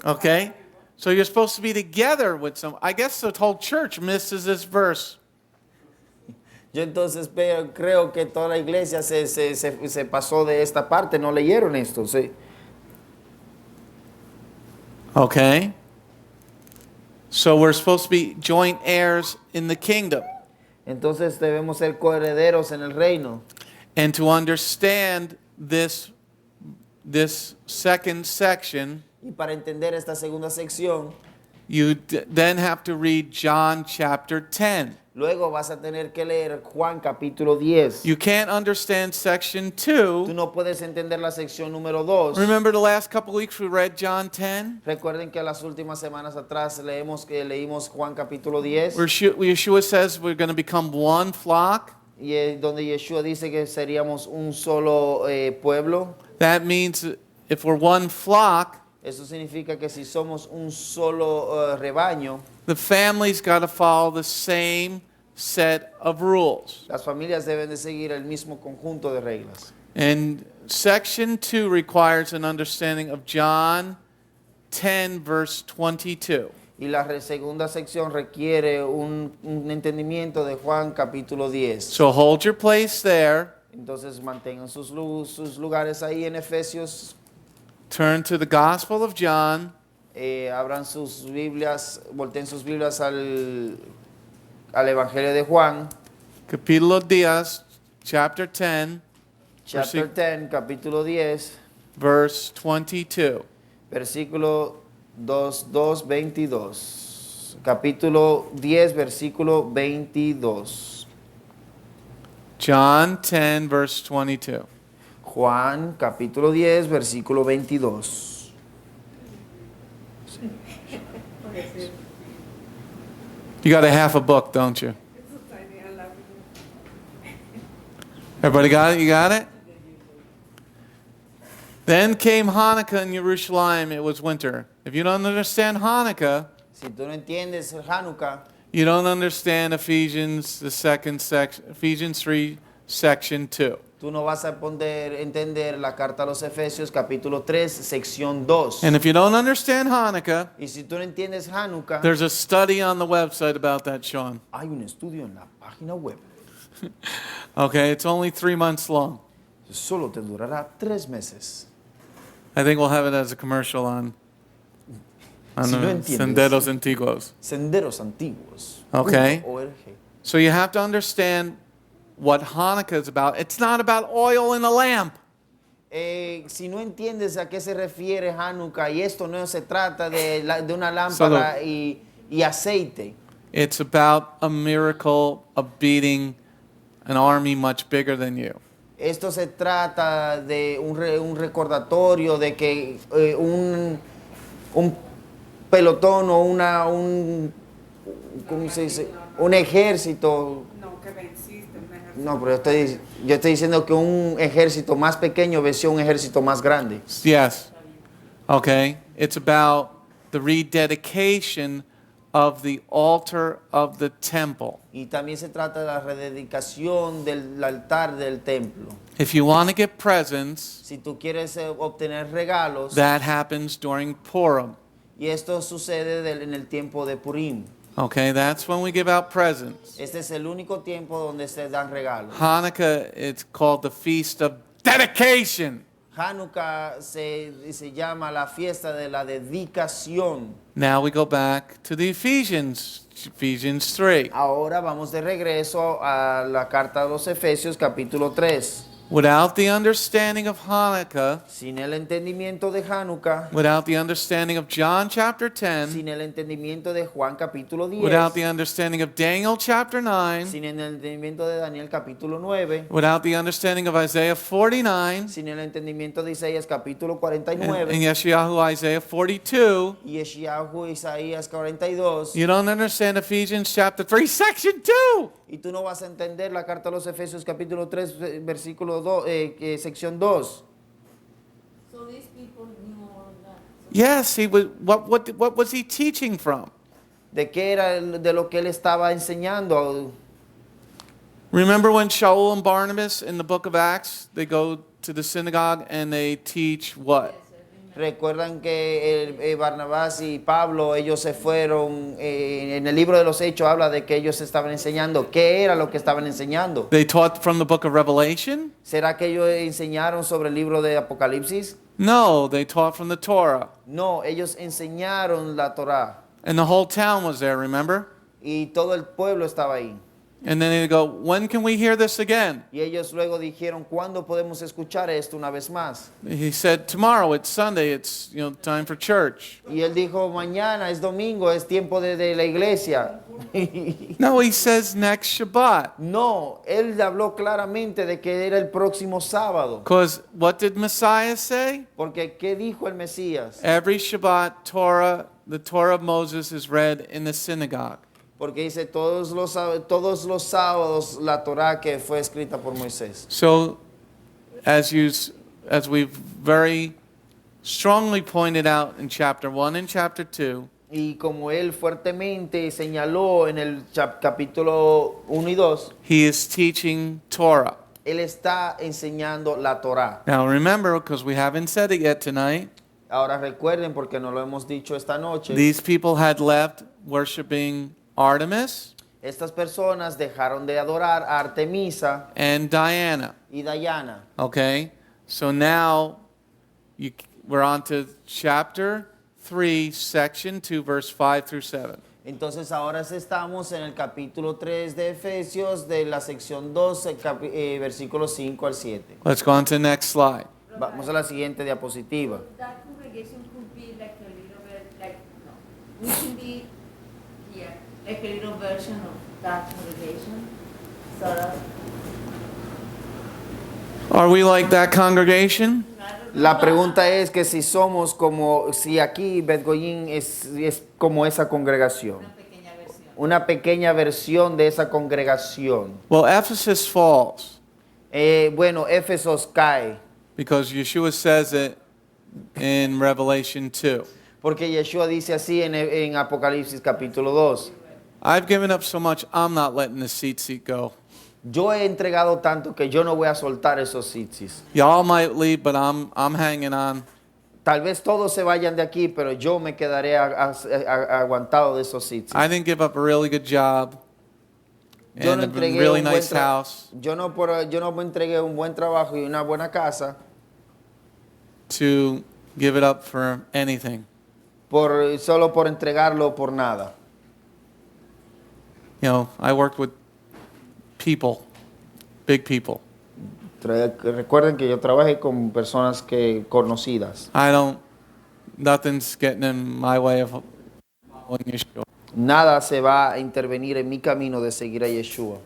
Okay? So you're supposed to be together with some. I guess the whole church misses this verse. Yo entonces creo que toda la iglesia se pasó de esta parte, no leyeron esto. ¿Sí? Okay? So we're supposed to be joint heirs in the kingdom. Entonces debemos ser coherederos en el reino. And to understand this second section, Y para entender esta segunda sección, you then have to read John chapter 10. luego vas a tener que leer Juan capítulo 10. You can't understand section Tú 2. no puedes entender la sección número 2. Remember the last couple of weeks we read John 10? Recuerden que las últimas semanas atrás leímos Juan capítulo 10. Where Yeshua says we're going to become one flock. Y donde Yeshua dice que seríamos un solo pueblo. That means if we're one flock, Eso significa que si somos un solo rebaño, the family's got to follow the same set of rules. las familias deben de seguir el mismo conjunto de reglas. And section 2 requires an understanding of John 10 verse 22. Y la segunda sección requiere un entendimiento de Juan capítulo 10. So hold your place there. Entonces mantengan sus lugares ahí en Efesios. Turn to the Gospel of John, Abran sus Biblias, volteen sus Biblias al Evangelio de Juan, capítulo 10, chapter 10, chapter 10, capítulo 10, verse 22. versículo 22. Capítulo 10, versículo 22. John 10, verse 22. Juan, capítulo 10, versículo 22. You got a half a book, don't you? It's so tiny, I love it. Everybody got it? You got it? Then came Hanukkah in Jerusalem. It was winter. If you don't understand Hanukkah, Si tú no entiendes Hanukkah, you don't understand Ephesians, the second section, Ephesians 3, section 2. tú no vas a poder entender la carta a los Efesios, capítulo 3, sección 2. And if you don't understand Hanukkah, Y si tú no entiendes Hanukkah, there's a study on the website about that, Sean. hay un estudio en la página web. Okay, it's only 3 months long. Solo te durará 3 meses. I think we'll have it as a commercial on Si no the entiendes. Senderos Antiguos. Senderos Antiguos. Okay. .org. So you have to understand what Hanukkah is about. It's not about oil in a lamp. Si no entiendes a qué se refiere Hanukkah, y esto no se trata de una lámpara y aceite. It's about a miracle of beating an army much bigger than you. Esto se trata de un recordatorio de que un pelotón o ¿cómo se dice? Un ejército. No, que venciste, un ejército. No, pero yo estoy diciendo que un ejército más pequeño venció a un ejército más grande. Yes. Okay. It's about the rededication of the altar of the temple. Y también se trata de la rededicación del altar del templo. If you want to get presents, Si tú quieres obtener regalos, that happens during Purim. y esto sucede en el tiempo de Purim. Okay, that's when we give out presents. Este es el único tiempo donde se dan regalos. Hanukkah, it's called the Feast of Dedication. Hanukkah se llama la fiesta de la dedicación. Now we go back to the Ephesians 3. Ahora vamos de regreso a la carta de los Efesios capítulo 3. Without the understanding of Hanukkah, Sin el entendimiento de Hanukkah, without the understanding of John chapter 10, sin el entendimiento de Juan capítulo 10, without the understanding of Daniel chapter 9, sin el entendimiento de Daniel capítulo 9, without the understanding of Isaiah 49, sin el entendimiento de Isaías capítulo and 49 Yeshayahu Isaiah 42, y Yeshayahu Isaías 42, you don't understand Ephesians chapter 3, section 2. y tú no vas a entender la carta a los Efesios capítulo 3 versículo 2, sección 2. So these people knew all of that. Yes, he was. What was he teaching from? ¿De qué era de lo que él estaba enseñando? Remember when Sha'ul and Barnabas in the book of Acts, they go to the synagogue and they teach what? Recuerdan que Barnabás y Pablo, ellos se fueron, en el libro de los Hechos habla de que ellos estaban enseñando. ¿Qué era lo que estaban enseñando? They taught from the book of Revelation? ¿Será que ellos enseñaron sobre el libro de Apocalipsis? No, they taught from the Torah. No, ellos enseñaron la Torá. And the whole town was there, remember? Y todo el pueblo estaba ahí. And then they go, when can we hear this again? Y ellos luego dijeron, ¿cuándo podemos escuchar esto una vez más? He said, tomorrow, it's Sunday, it's time for church. Y él dijo, mañana es domingo, es tiempo de la iglesia. No, he says next Shabbat. No, él habló claramente de que era el próximo sábado. Because what did Messiah say? Porque, ¿qué dijo el Mesías? Every Shabbat, the Torah of Moses is read in the synagogue. Porque dice todos los sábados la Torá que fue escrita por Moisés. So, as we've very strongly pointed out in chapter 1 and chapter 2, Y como él fuertemente señaló en el capítulo 1 y 2, he is teaching Torah. él está enseñando la Torá. Now remember, because we haven't said it yet tonight, Ahora recuerden, porque no lo hemos dicho esta noche, these people had left worshiping Artemis estas personas dejaron de adorar a Artemisa and Diana. y Diana. Okay? So now we're on to chapter 3, section 2, verse 5 through 7. Entonces ahora estamos en el capítulo 3 de Efesios, de la sección 2, versículos 5 al 7. Let's go on to the next slide. Vamos a la siguiente diapositiva. That congregation could be like a little bit, like, no, we can be here, like a little version of that congregation, sort of. Are we like that congregation? La pregunta es que si somos como, si aquí Bet Goyim es como esa congregación. Una pequeña versión. Una pequeña versión de esa congregación. Well, Ephesus falls Bueno, Éfesos cae. because Yeshua says it in Revelation 2. Porque Yeshua dice así en Apocalipsis capítulo 2. I've given up so much, I'm not letting the seat go. Yo he entregado tanto que yo no voy a soltar esos sitsis. Y'all might leave, but I'm hanging on. Tal vez todos se vayan de aquí, pero yo me quedaré aguantado de esos sitsis. I didn't give up a really good job Yo and no a entregué really un buen nice house yo no me entregué un buen trabajo y una buena casa to give it up for anything. solo por entregarlo por nada. I worked with people, big people. Recuerden que yo trabajé con personas conocidas. Nothing's getting in my way of following Yeshua. Nada se va a intervenir en mi camino de seguir a Yeshua.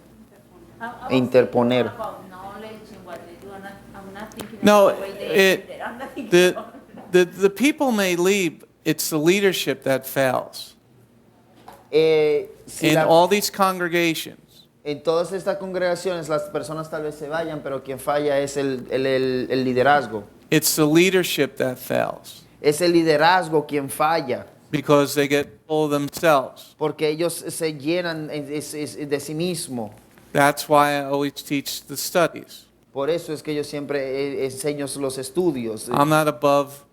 I was Interponer. thinking about knowledge and what they do. I'm not thinking No, about the way they do it. I'm not thinking the, about the people may leave, it's the leadership that fails. Si In la- all these congregations, En todas estas congregaciones las personas tal vez se vayan, pero quien falla es el liderazgo. it's the leadership that fails Es el liderazgo quien falla, because they get full of themselves. porque ellos se llenan de sí mismo. That's why I always teach the studies. Por eso es que yo siempre enseño los estudios. I'm not above,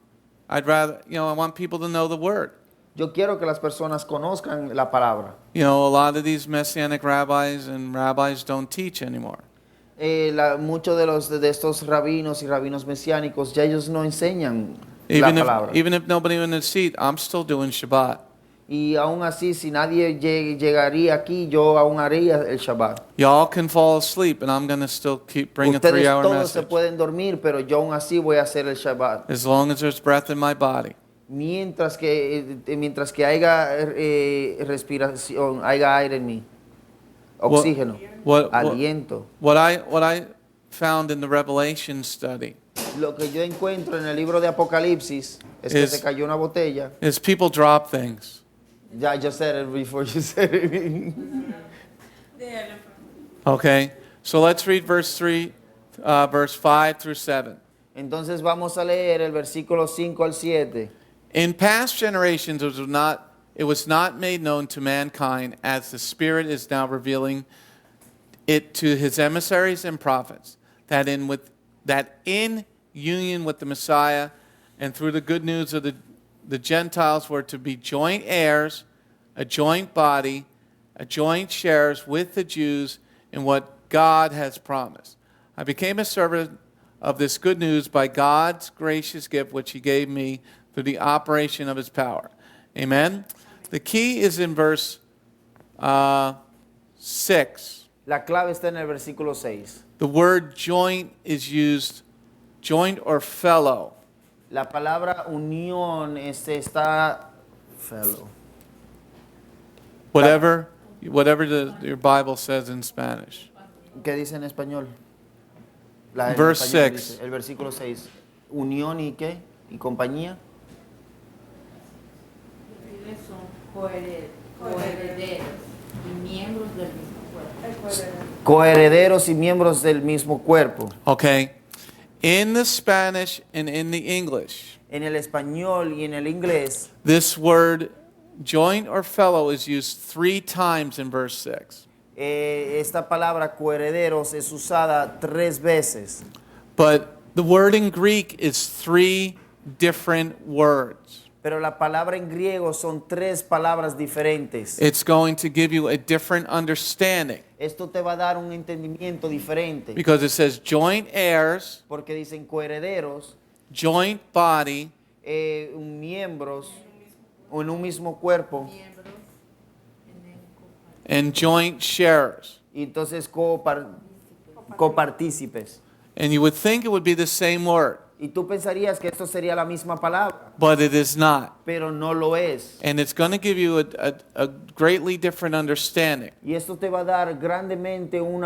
I'd rather, I want people to know the word. Yo quiero que las personas conozcan la palabra. A lot of these Messianic rabbis and rabbis don't teach anymore. muchos de estos rabinos y rabinos mesiánicos, ya ellos no enseñan Even la if, palabra. even if nobody in the seat, I'm still doing Shabbat. Y aún así, si nadie llegaría aquí, yo aún haría el Shabbat. Y'all can fall asleep, and I'm going to still keep bring a Ustedes 3-hour todos se message. pueden dormir, pero yo aún así voy a hacer el Shabbat. As long as there's breath in my body. Mientras que haya respiración, haya aire en mí, oxígeno, aliento. What I found in the Revelation study Lo que yo encuentro en el libro de Apocalipsis es que Es- se cayó una botella. is people drop things. Ya, yo said it before you said it. Okay? So let's read verse 5 through 7. Entonces vamos a leer el versículo 5 al 7. In past generations, it was not made known to mankind as the Spirit is now revealing it to his emissaries and prophets, that in union with the Messiah and through the good news of the Gentiles were to be joint heirs, a joint body, a joint shares with the Jews in what God has promised. I became a servant of this good news by God's gracious gift, which he gave me through the operation of his power. Amen? The key is in verse 6. La clave está en el versículo 6. The word joint is used, joint or fellow. La palabra unión está fellow. Whatever your Bible says in Spanish. ¿Qué dice en español? En Verse español 6. dice, el versículo 6. Unión y qué? ¿Y compañía? Ellos son coherederos y miembros del mismo cuerpo. Coherederos y miembros del mismo cuerpo. Okay. In the Spanish and in the English, En el español y en el inglés, this word joint or fellow is used 3 times in verse 6. Esta palabra coherederos es usada 3 veces. But the word in Greek is 3 different words. Pero la palabra en griego son 3 palabras diferentes. It's going to give you a different understanding Esto te va a dar un entendimiento diferente. because it says joint heirs, Porque dicen coherederos, joint body, miembros o en un mismo cuerpo. and joint sharers. Y entonces copartícipes. And you would think it would be the same word, Y tú pensarías que esto sería la misma palabra, but it is not. pero no lo es. And it's going to give you a greatly different understanding. Y esto te va a dar grandemente un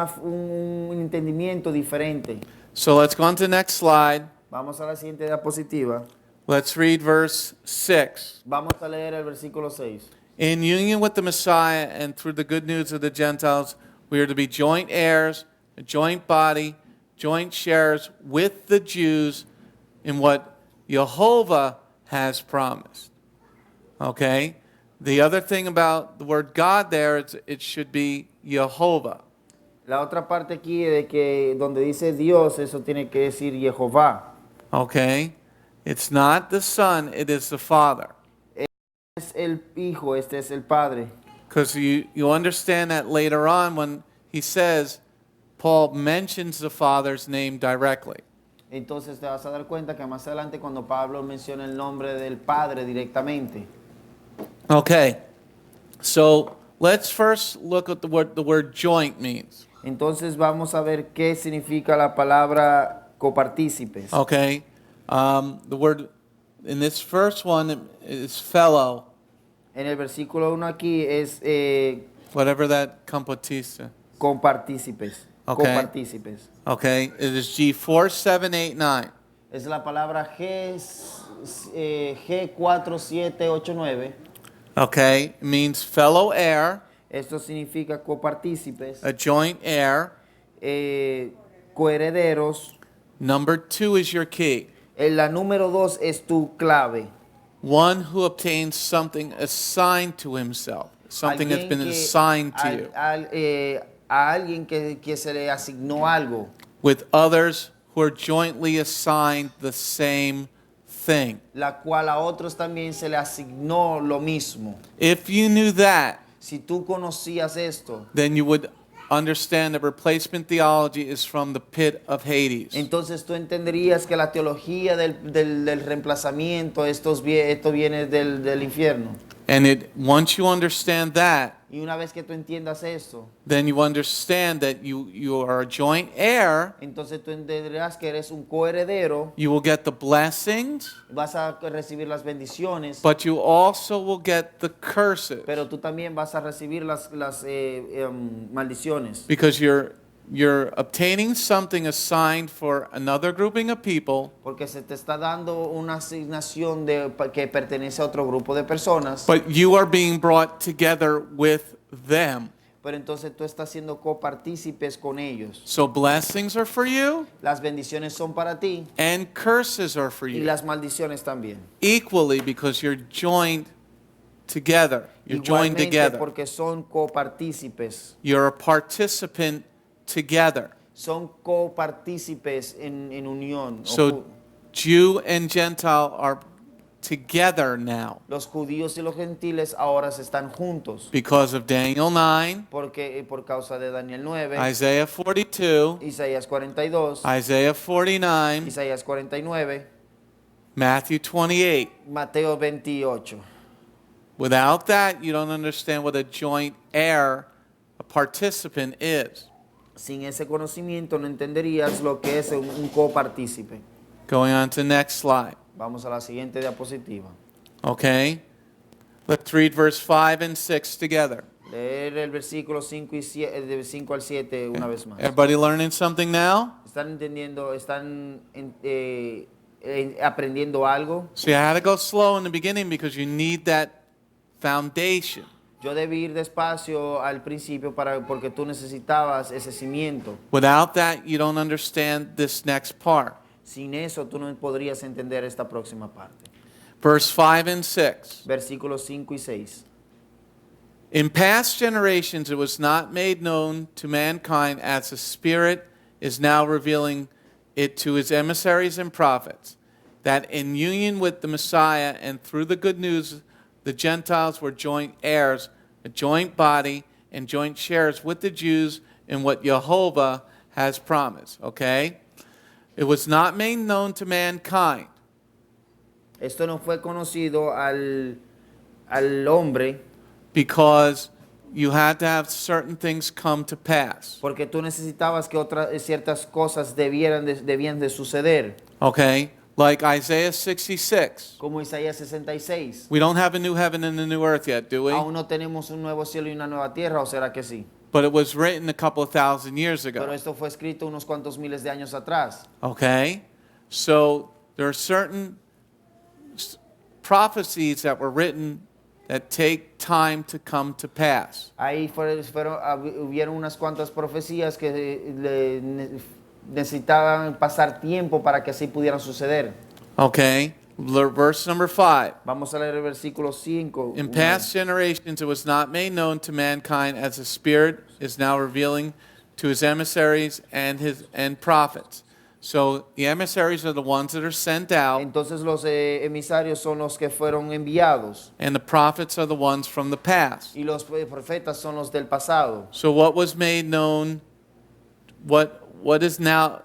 entendimiento diferente. So let's go on to the next slide. Vamos a la siguiente diapositiva. Let's read verse 6. Vamos a leer el versículo 6. In union with the Messiah and through the good news of the Gentiles, we are to be joint heirs, a joint body, joint sharers with the Jews in what Yehovah has promised. Okay? The other thing about the word God there is it should be Yehovah. La otra parte aquí de que donde dice Dios, eso tiene que decir Yehová. Okay? It's not the Son, it is the Father. Es el Hijo, este es el Padre. Because you understand that later on when he says, Paul mentions the Father's name directly. Entonces te vas a dar cuenta que más adelante cuando Pablo menciona el nombre del Padre directamente. Okay, so let's first look at what the word joint means. Entonces vamos a ver qué significa la palabra copartícipes. Okay, the word in this first one is fellow, En el versículo 1 aquí es whatever that compartisa. compartícipes. Okay. Copartícipes. Okay, it is G4789. Es la palabra G4789. Okay, it means fellow heir, Esto significa copartícipes, a joint heir. coherederos. Number 2 is your key. La número 2 es tu clave. One who obtains something assigned to himself. Something that's been assigned to you. A alguien que se le asignó algo. With others who are jointly assigned the same thing. La cual a otros también se le asignó lo mismo. If you knew that, Si tú conocías esto, then you would understand that replacement theology is from the pit of Hades. Entonces tú entenderías que la teología del reemplazamiento, esto viene del infierno. And once you understand that, Y una vez que tú entiendas esto, then you understand that you are a joint heir. entonces tú entenderás que eres un coheredero, You will get the blessings, vas a recibir las bendiciones, but you also will get the curses. pero tú también vas a recibir las maldiciones. Because you're obtaining something assigned for another grouping of people, Porque se te está dando una asignación que pertenece a otro grupo de personas, but you are being brought together with them. pero entonces tú estás siendo copartícipes con ellos. So blessings are for you, Las bendiciones son para ti and curses are for y you. las maldiciones también. Equally, because you're joined together. You're joined Igualmente together. porque son copartícipes. You're a participant together. Son copartícipes en unión. So Jew and Gentile are together now Los judíos y los gentiles ahora están juntos. because of Daniel 9, Porque por causa de Daniel 9, Isaiah 42, Isaías 42, Isaiah 49, Isaías 49, Matthew 28. Mateo 28. Without that, you don't understand what a joint heir, a participant is. Sin ese conocimiento no entenderías lo que es un copartícipe. Going on to the next slide. Vamos a la siguiente diapositiva. Okay? Let's read verse 5 and 6 together. Leer el versículo 5 de 5 al 7 una vez más. Everybody learning something now? ¿Están entendiendo, aprendiendo algo? See, I had to go slow in the beginning because you need that foundation. Yo debí ir despacio al principio porque tú necesitabas ese cimiento. Without that, you don't understand this next part. Sin eso tú no podrías entender esta próxima parte. Verse 5 and 6. Versículos 5 y 6. In past generations, it was not made known to mankind as the Spirit is now revealing it to his emissaries and prophets, that in union with the Messiah and through the good news, the Gentiles were joint heirs, a joint body, and joint shares with the Jews in what Yehovah has promised. Okay? It was not made known to mankind. Esto no fue conocido al hombre Because you had to have certain things come to pass. porque tú necesitabas que ciertas cosas debían de suceder. Okay? Like Isaiah 66. Como Isaías 66. We don't have a new heaven and a new earth yet, do we? Aún no tenemos un nuevo cielo y una nueva tierra, ¿o será que sí? But it was written a couple of thousand years Pero ago. esto fue escrito unos cuantos miles de años atrás. Okay? So there are certain prophecies that were written that take time to come to pass. Ahí hubieron unas cuantas profecías que necesitaban pasar tiempo para que así pudieran suceder. Okay? Verse number 5. Vamos a leer el versículo 5. In past generations, it was not made known to mankind as the Spirit is now revealing to his emissaries and prophets. So the emissaries are the ones that are sent out, Entonces los emisarios son los que fueron enviados and the prophets are the ones from the past. y los profetas son los del pasado. So what was made known, what is now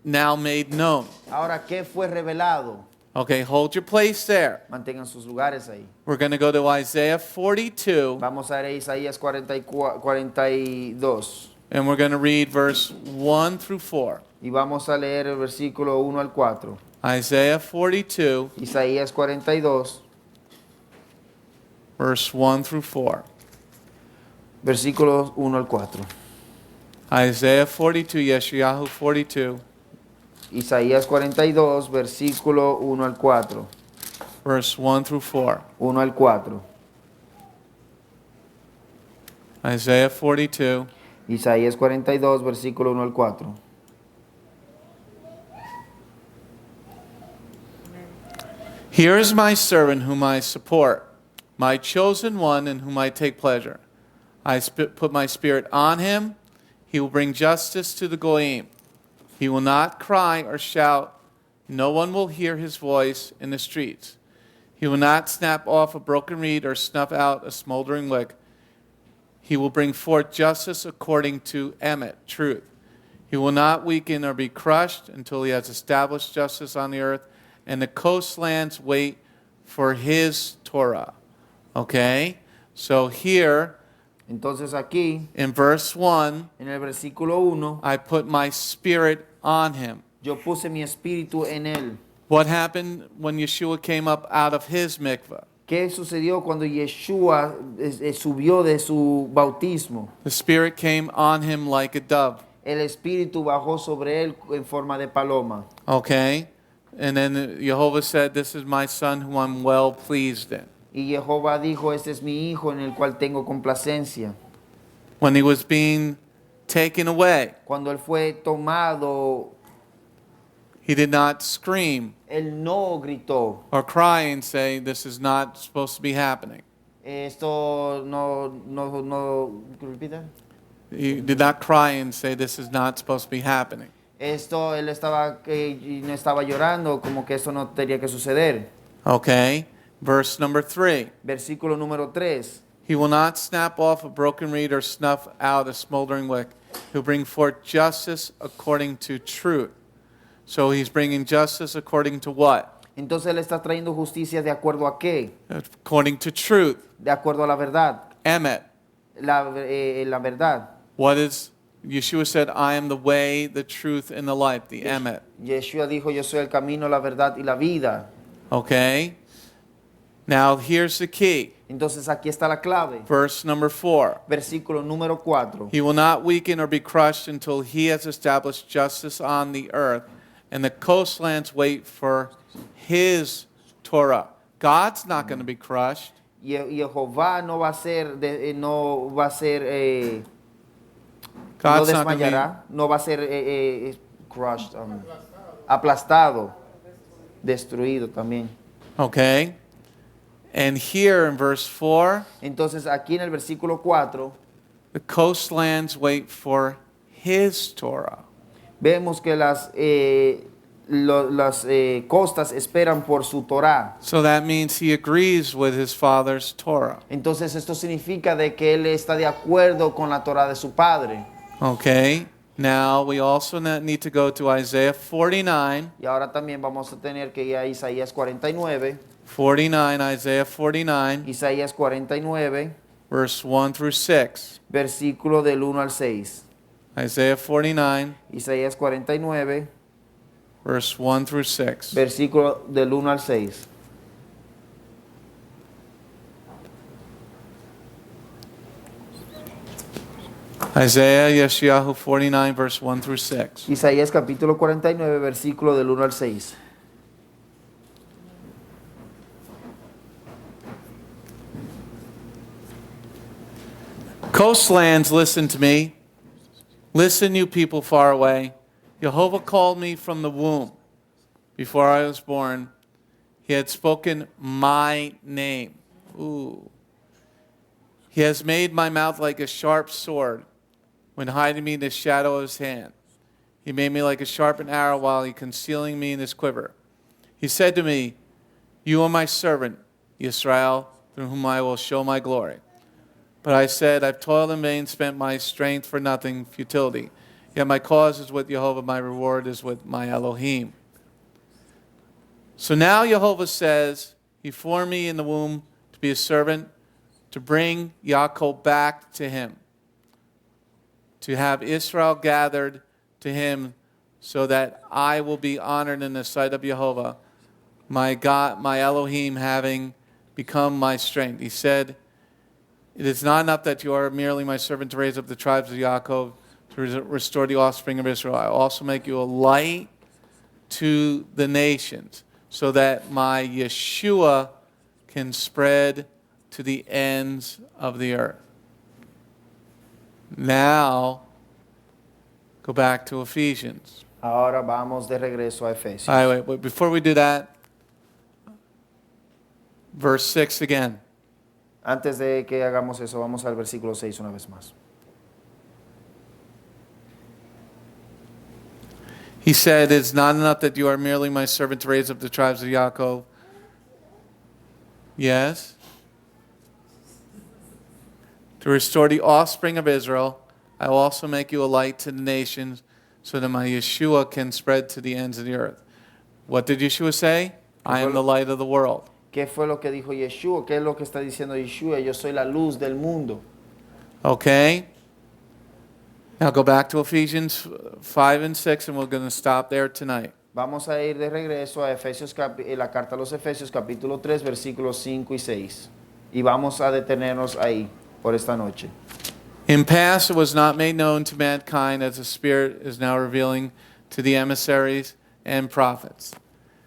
made known? Ahora, ¿qué fue revelado? Okay, hold your place there. Mantengan sus lugares ahí. We're going to go to Isaiah 42, Vamos a leer Isaías 42 and we're going to read verse 1 through 4. y vamos a leer el versículo 1 al 4. Isaiah 42, Isaías 42, verse 1 through 4. versículos 1 al 4. Isaiah 42, Yeshayahu 42, Isaías 42, versículo 1 al 4. verse 1 through 4. 1 al 4. Isaiah 42, Isaías 42, versículo 1 al 4. Here is my servant whom I support, my chosen one in whom I take pleasure. I put my spirit on him. He will bring justice to the Goyim. He will not cry or shout. No one will hear his voice in the streets. He will not snap off a broken reed or snuff out a smoldering wick. He will bring forth justice according to emet, truth. He will not weaken or be crushed until he has established justice on the earth, and the coastlands wait for his Torah. Okay? So here, Entonces aquí, in verse 1, en el versículo 1, I put my spirit on him. yo puse mi espíritu en él. What happened when Yeshua came up out of his mikvah? ¿Qué sucedió cuando Yeshua subió de su bautismo? The spirit came on him like a dove. El espíritu bajó sobre él en forma de paloma. Okay? And then Yehovah said, "This is my son whom I'm well pleased in." Y Jehová dijo, este es mi hijo en el cual tengo complacencia. When he was being taken away, Cuando él fue tomado, he did not scream él no gritó. or cry and say, "This is not supposed to be happening." Esto no, repita. He did not cry and say, "This is not supposed to be happening." Esto él estaba, no estaba llorando como que eso no tenía que suceder. Okay? Verse number 3. Versículo número 3. He will not snap off a broken reed or snuff out a smoldering wick. He'll bring forth justice according to truth. So he's bringing justice according to what? Entonces él está trayendo justicia de acuerdo a qué? According to truth. De acuerdo a la verdad. Emet. La verdad. What is, Yeshua said, "I am the way, the truth, and the life," the emet. Yeshua dijo, yo soy el camino, la verdad y la vida. Okay? Now here's the key. Entonces aquí está la clave. Verse number 4. Versículo número 4. He will not weaken or be crushed until he has established justice on the earth, and the coastlands wait for his Torah. God's not going to be crushed. Yehová no va a ser, no va a ser, no God's not going to desmayará, no va a ser crushed, aplastado, destruido también. be. Okay? And here in verse 4, Entonces aquí en el versículo 4 the coastlands wait for his Torah. vemos que las costas esperan por su Torah. So that means he agrees with his father's Torah. Entonces esto significa de que él está de acuerdo con la Torah de su padre. Okay? Now we also need to go to Isaiah 49. Y ahora también vamos a tener que ir a Isaías 49. 49, Isaiah 49, Isaías 49, verse 1 through 6. versículo del 1 al 6. Isaiah 49, Isaías 49, verse 1 through 6. versículo del 1 al 6. Isaiah Yeshayahu 49, verse 1 through 6. Isaías capítulo 49, versículo del 1 al 6. Coastlands, listen to me. Listen, you people far away. Yehovah called me from the womb. Before I was born, he had spoken my name. Ooh. He has made my mouth like a sharp sword when hiding me in the shadow of his hand. He made me like a sharpened arrow while he concealing me in his quiver. He said to me, "You are my servant, Israel, through whom I will show my glory." But I said, "I've toiled in vain, spent my strength for nothing, futility. Yet my cause is with Yehovah, my reward is with my Elohim." So now Yehovah says, he formed me in the womb to be a servant, to bring Yaakov back to him, to have Israel gathered to him so that I will be honored in the sight of Yehovah, my God, my Elohim, having become my strength. He said, "It is not enough that you are merely my servant to raise up the tribes of Yaakov, to restore the offspring of Israel. I also make you a light to the nations, so that my Yeshua can spread to the ends of the earth." Now, go back to Ephesians. Ahora vamos de regreso a Efesios. All right, wait, before we do that, verse 6 again. Antes de que hagamos eso, vamos al versículo 6 una vez más. He said, "It's not enough that you are merely my servant to raise up the tribes of Yaakov." Yes? to restore the offspring of Israel. I will also make you a light to the nations, so that my Yeshua can spread to the ends of the earth. What did Yeshua say? I am the light of the world. ¿Qué fue lo que dijo Yeshua? ¿Qué es lo que está diciendo Yeshua? Yo soy la luz del mundo. Okay? Now go back to Ephesians 5 and 6, and we're going to stop there tonight. Vamos a ir de regreso a la carta a los Efesios capítulo 3 versículos 5 y 6. Y vamos a detenernos ahí por esta noche. In past it was not made known to mankind, as the Spirit is now revealing to the emissaries and prophets,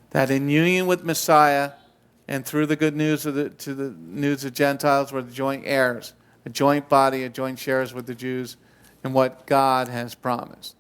that in union with Messiah and through the good news to the news of Gentiles were the joint heirs, a joint body, a joint shares with the Jews in what God has promised.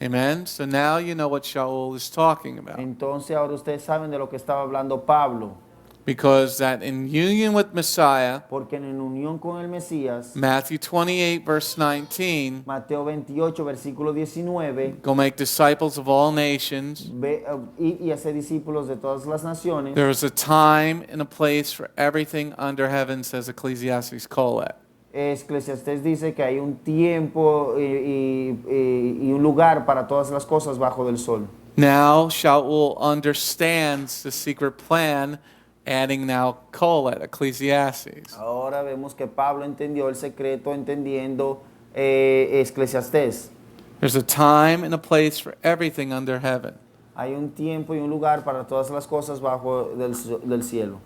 Amen? So now you know what Sha'ul is talking about. Entonces ahora ustedes saben de lo que estaba hablando Pablo. Because that in union with Messiah, Porque en unión con el Mesías, Matthew 28 verse 19, Mateo 28 versículo 19, go make disciples of all nations. y hacer discípulos de todas las naciones. There is a time and a place for everything under heaven, says Ecclesiastes Colette. Eclesiastés dice que hay un tiempo y un lugar para todas las cosas bajo del sol. Now Sha'ul understands the secret plan, adding now Colette, Ecclesiastes. Ahora vemos que Pablo entendió el secreto entendiendo Eclesiastés. There's a time and a place for everything under heaven. Hay un tiempo y un lugar para todas las cosas bajo del cielo.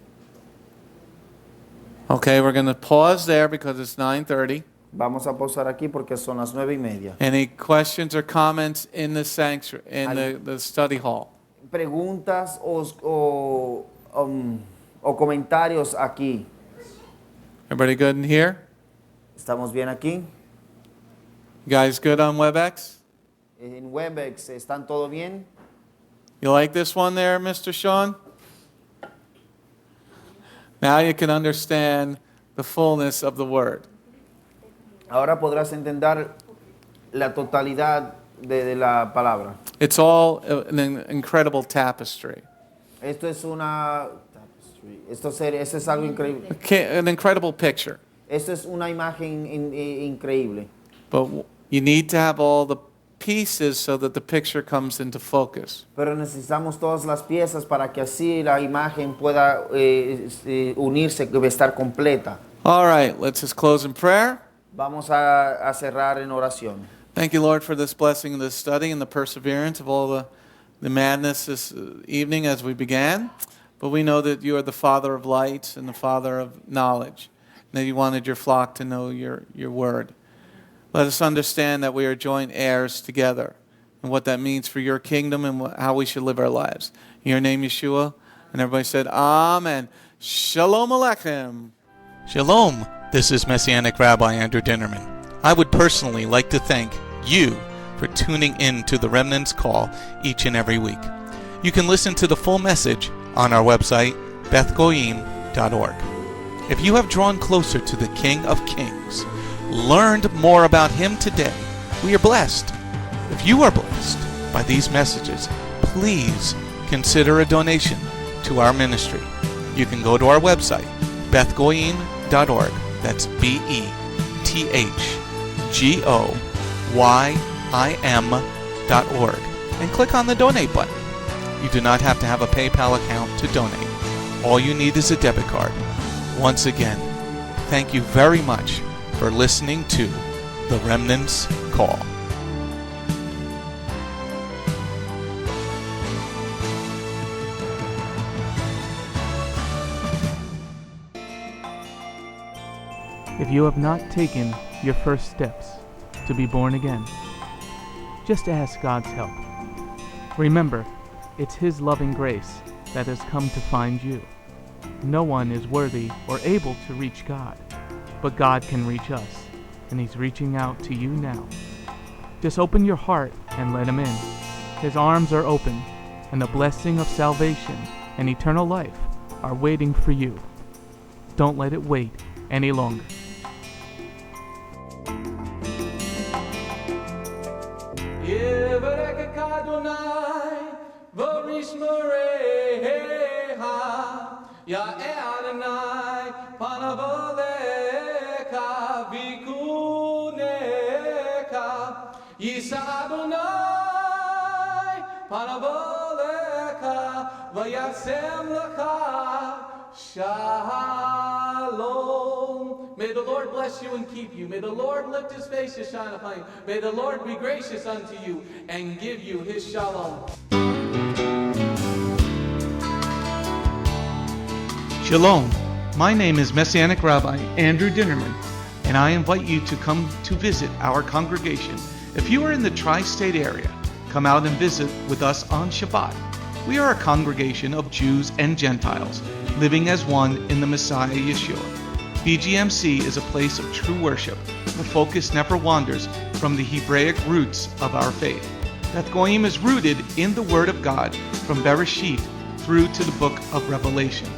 Okay, we're going to pause there because it's 9:30. Vamos a pausar aquí porque son las 9:30. Any questions or comments in the sanctuary, in the study hall? Preguntas o comentarios aquí. Everybody good in here? ¿Estamos bien aquí? You guys good on WebEx? En Webex, ¿están todo bien? You like this one there, Mr. Sean? Now you can understand the fullness of the word. Ahora podrás entender la totalidad de la palabra. It's all an incredible tapestry. Esto es una esto es algo increíble. An incredible picture. Esto es una imagen increíble. But you need to have all the pieces so that the picture comes into focus. Pero necesitamos todas las piezas para que así la imagen pueda unirse, estar completa. All right, let's just close in prayer. Vamos a cerrar en oración. Thank you, Lord, for this blessing of this study and the perseverance of all the madness this evening as we began. But we know that you are the Father of lights and the Father of knowledge, and that you wanted your flock to know your word. Let us understand that we are joint heirs together and what that means for your kingdom and how we should live our lives. In your name, Yeshua. And everybody said, Amen. Shalom Aleichem. Shalom. This is Messianic Rabbi Andrew Dinnerman. I would personally like to thank you for tuning in to the Remnant's Call each and every week. You can listen to the full message on our website, bethgoyim.org. If you have drawn closer to the King of Kings, learned more about him today, we are blessed. If you are blessed by these messages, please consider a donation to our ministry. You can go to our website, bethgoyim.org. That's BETHGOYIM.org, and click on the donate button. You do not have to have a PayPal account to donate. All you need is a debit card. Once again, thank you very much for listening to The Remnant's Call. If you have not taken your first steps to be born again, just ask God's help. Remember, it's His loving grace that has come to find you. No one is worthy or able to reach God, but God can reach us, and He's reaching out to you now. Just open your heart and let Him in. His arms are open, and the blessing of salvation and eternal life are waiting for you. Don't let it wait any longer. Ya Adonai, panavodeka, Vayasem Laka Shalom. May the Lord bless you and keep you. May the Lord lift his face to shine upon you. May the Lord be gracious unto you and give you his shalom. Shalom. My name is Messianic Rabbi Andrew Dinnerman, and I invite you to come to visit our congregation. If you are in the tri-state area, come out and visit with us on Shabbat. We are a congregation of Jews and Gentiles, living as one in the Messiah Yeshua. Bgmc is a place of true worship. The focus never wanders from the Hebraic roots of our faith. Beth Goyim is rooted in the Word of God from Bereshit through to the book of Revelation.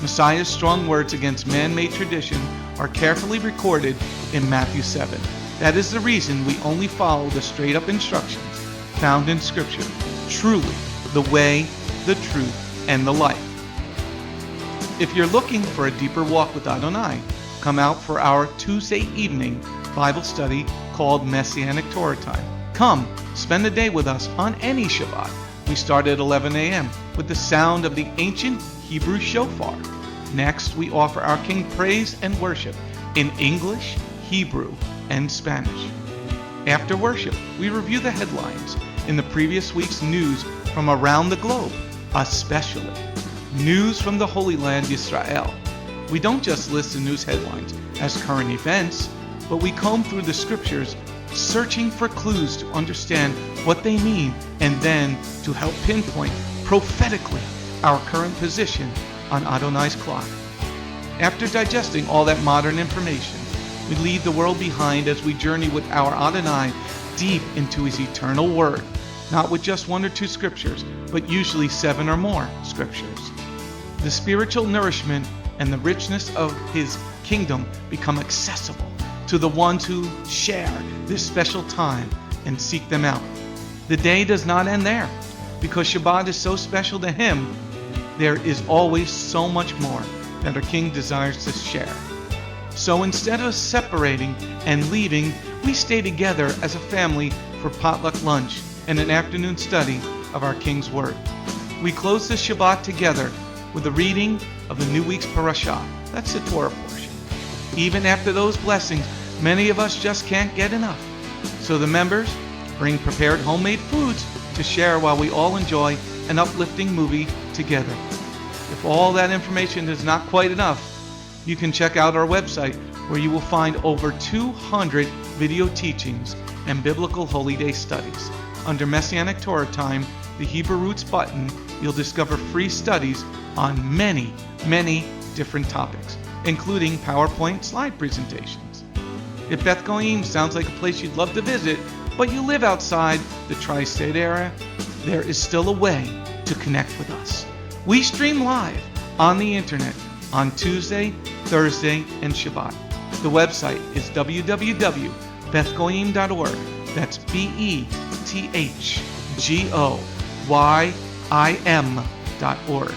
Messiah's strong words against man-made tradition are carefully recorded in Matthew 7. That is the reason we only follow the straight-up instructions found in Scripture. Truly, the way, the truth, and the life. If you're looking for a deeper walk with Adonai, come out for our Tuesday evening Bible study called Messianic Torah Time. Come, spend a day with us on any Shabbat. We start at 11 a.m. with the sound of the ancient Hebrew shofar. Next, we offer our King praise and worship in English, Hebrew, and Spanish. After worship, we review the headlines in the previous week's news from around the globe, especially news from the Holy Land, Israel. We don't just list the news headlines as current events, but we comb through the scriptures, searching for clues to understand what they mean and then to help pinpoint prophetically our current position on Adonai's clock. After digesting all that modern information, we leave the world behind as we journey with our Adonai deep into his eternal word, not with just one or two scriptures, but usually 7 or more scriptures. The spiritual nourishment and the richness of his kingdom become accessible to the ones who share this special time and seek them out. The day does not end there. Because Shabbat is so special to him, there is always so much more that our King desires to share. So instead of separating and leaving, we stay together as a family for potluck lunch and an afternoon study of our King's Word. We close the Shabbat together with a reading of the new week's parashah. That's the Torah portion. Even after those blessings, many of us just can't get enough. So the members bring prepared homemade foods to share while we all enjoy an uplifting movie together. If all that information is not quite enough, you can check out our website where you will find over 200 video teachings and biblical holy day studies. Under Messianic Torah Time, the Hebrew Roots button, you'll discover free studies on many, many different topics, including PowerPoint slide presentations. If Beth Goyim sounds like a place you'd love to visit, but you live outside the tri-state area, there is still a way to connect with us. We stream live on the internet on Tuesday, Thursday, and Shabbat. The website is www.bethgoyim.org. That's BETHGOYIM.org.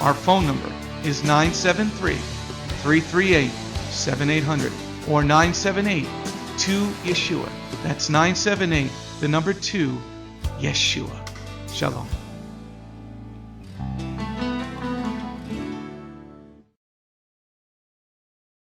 Our phone number is 973-338-7800 or 978-2-YESHUA. That's 978, the number 2, Yeshua. Shalom.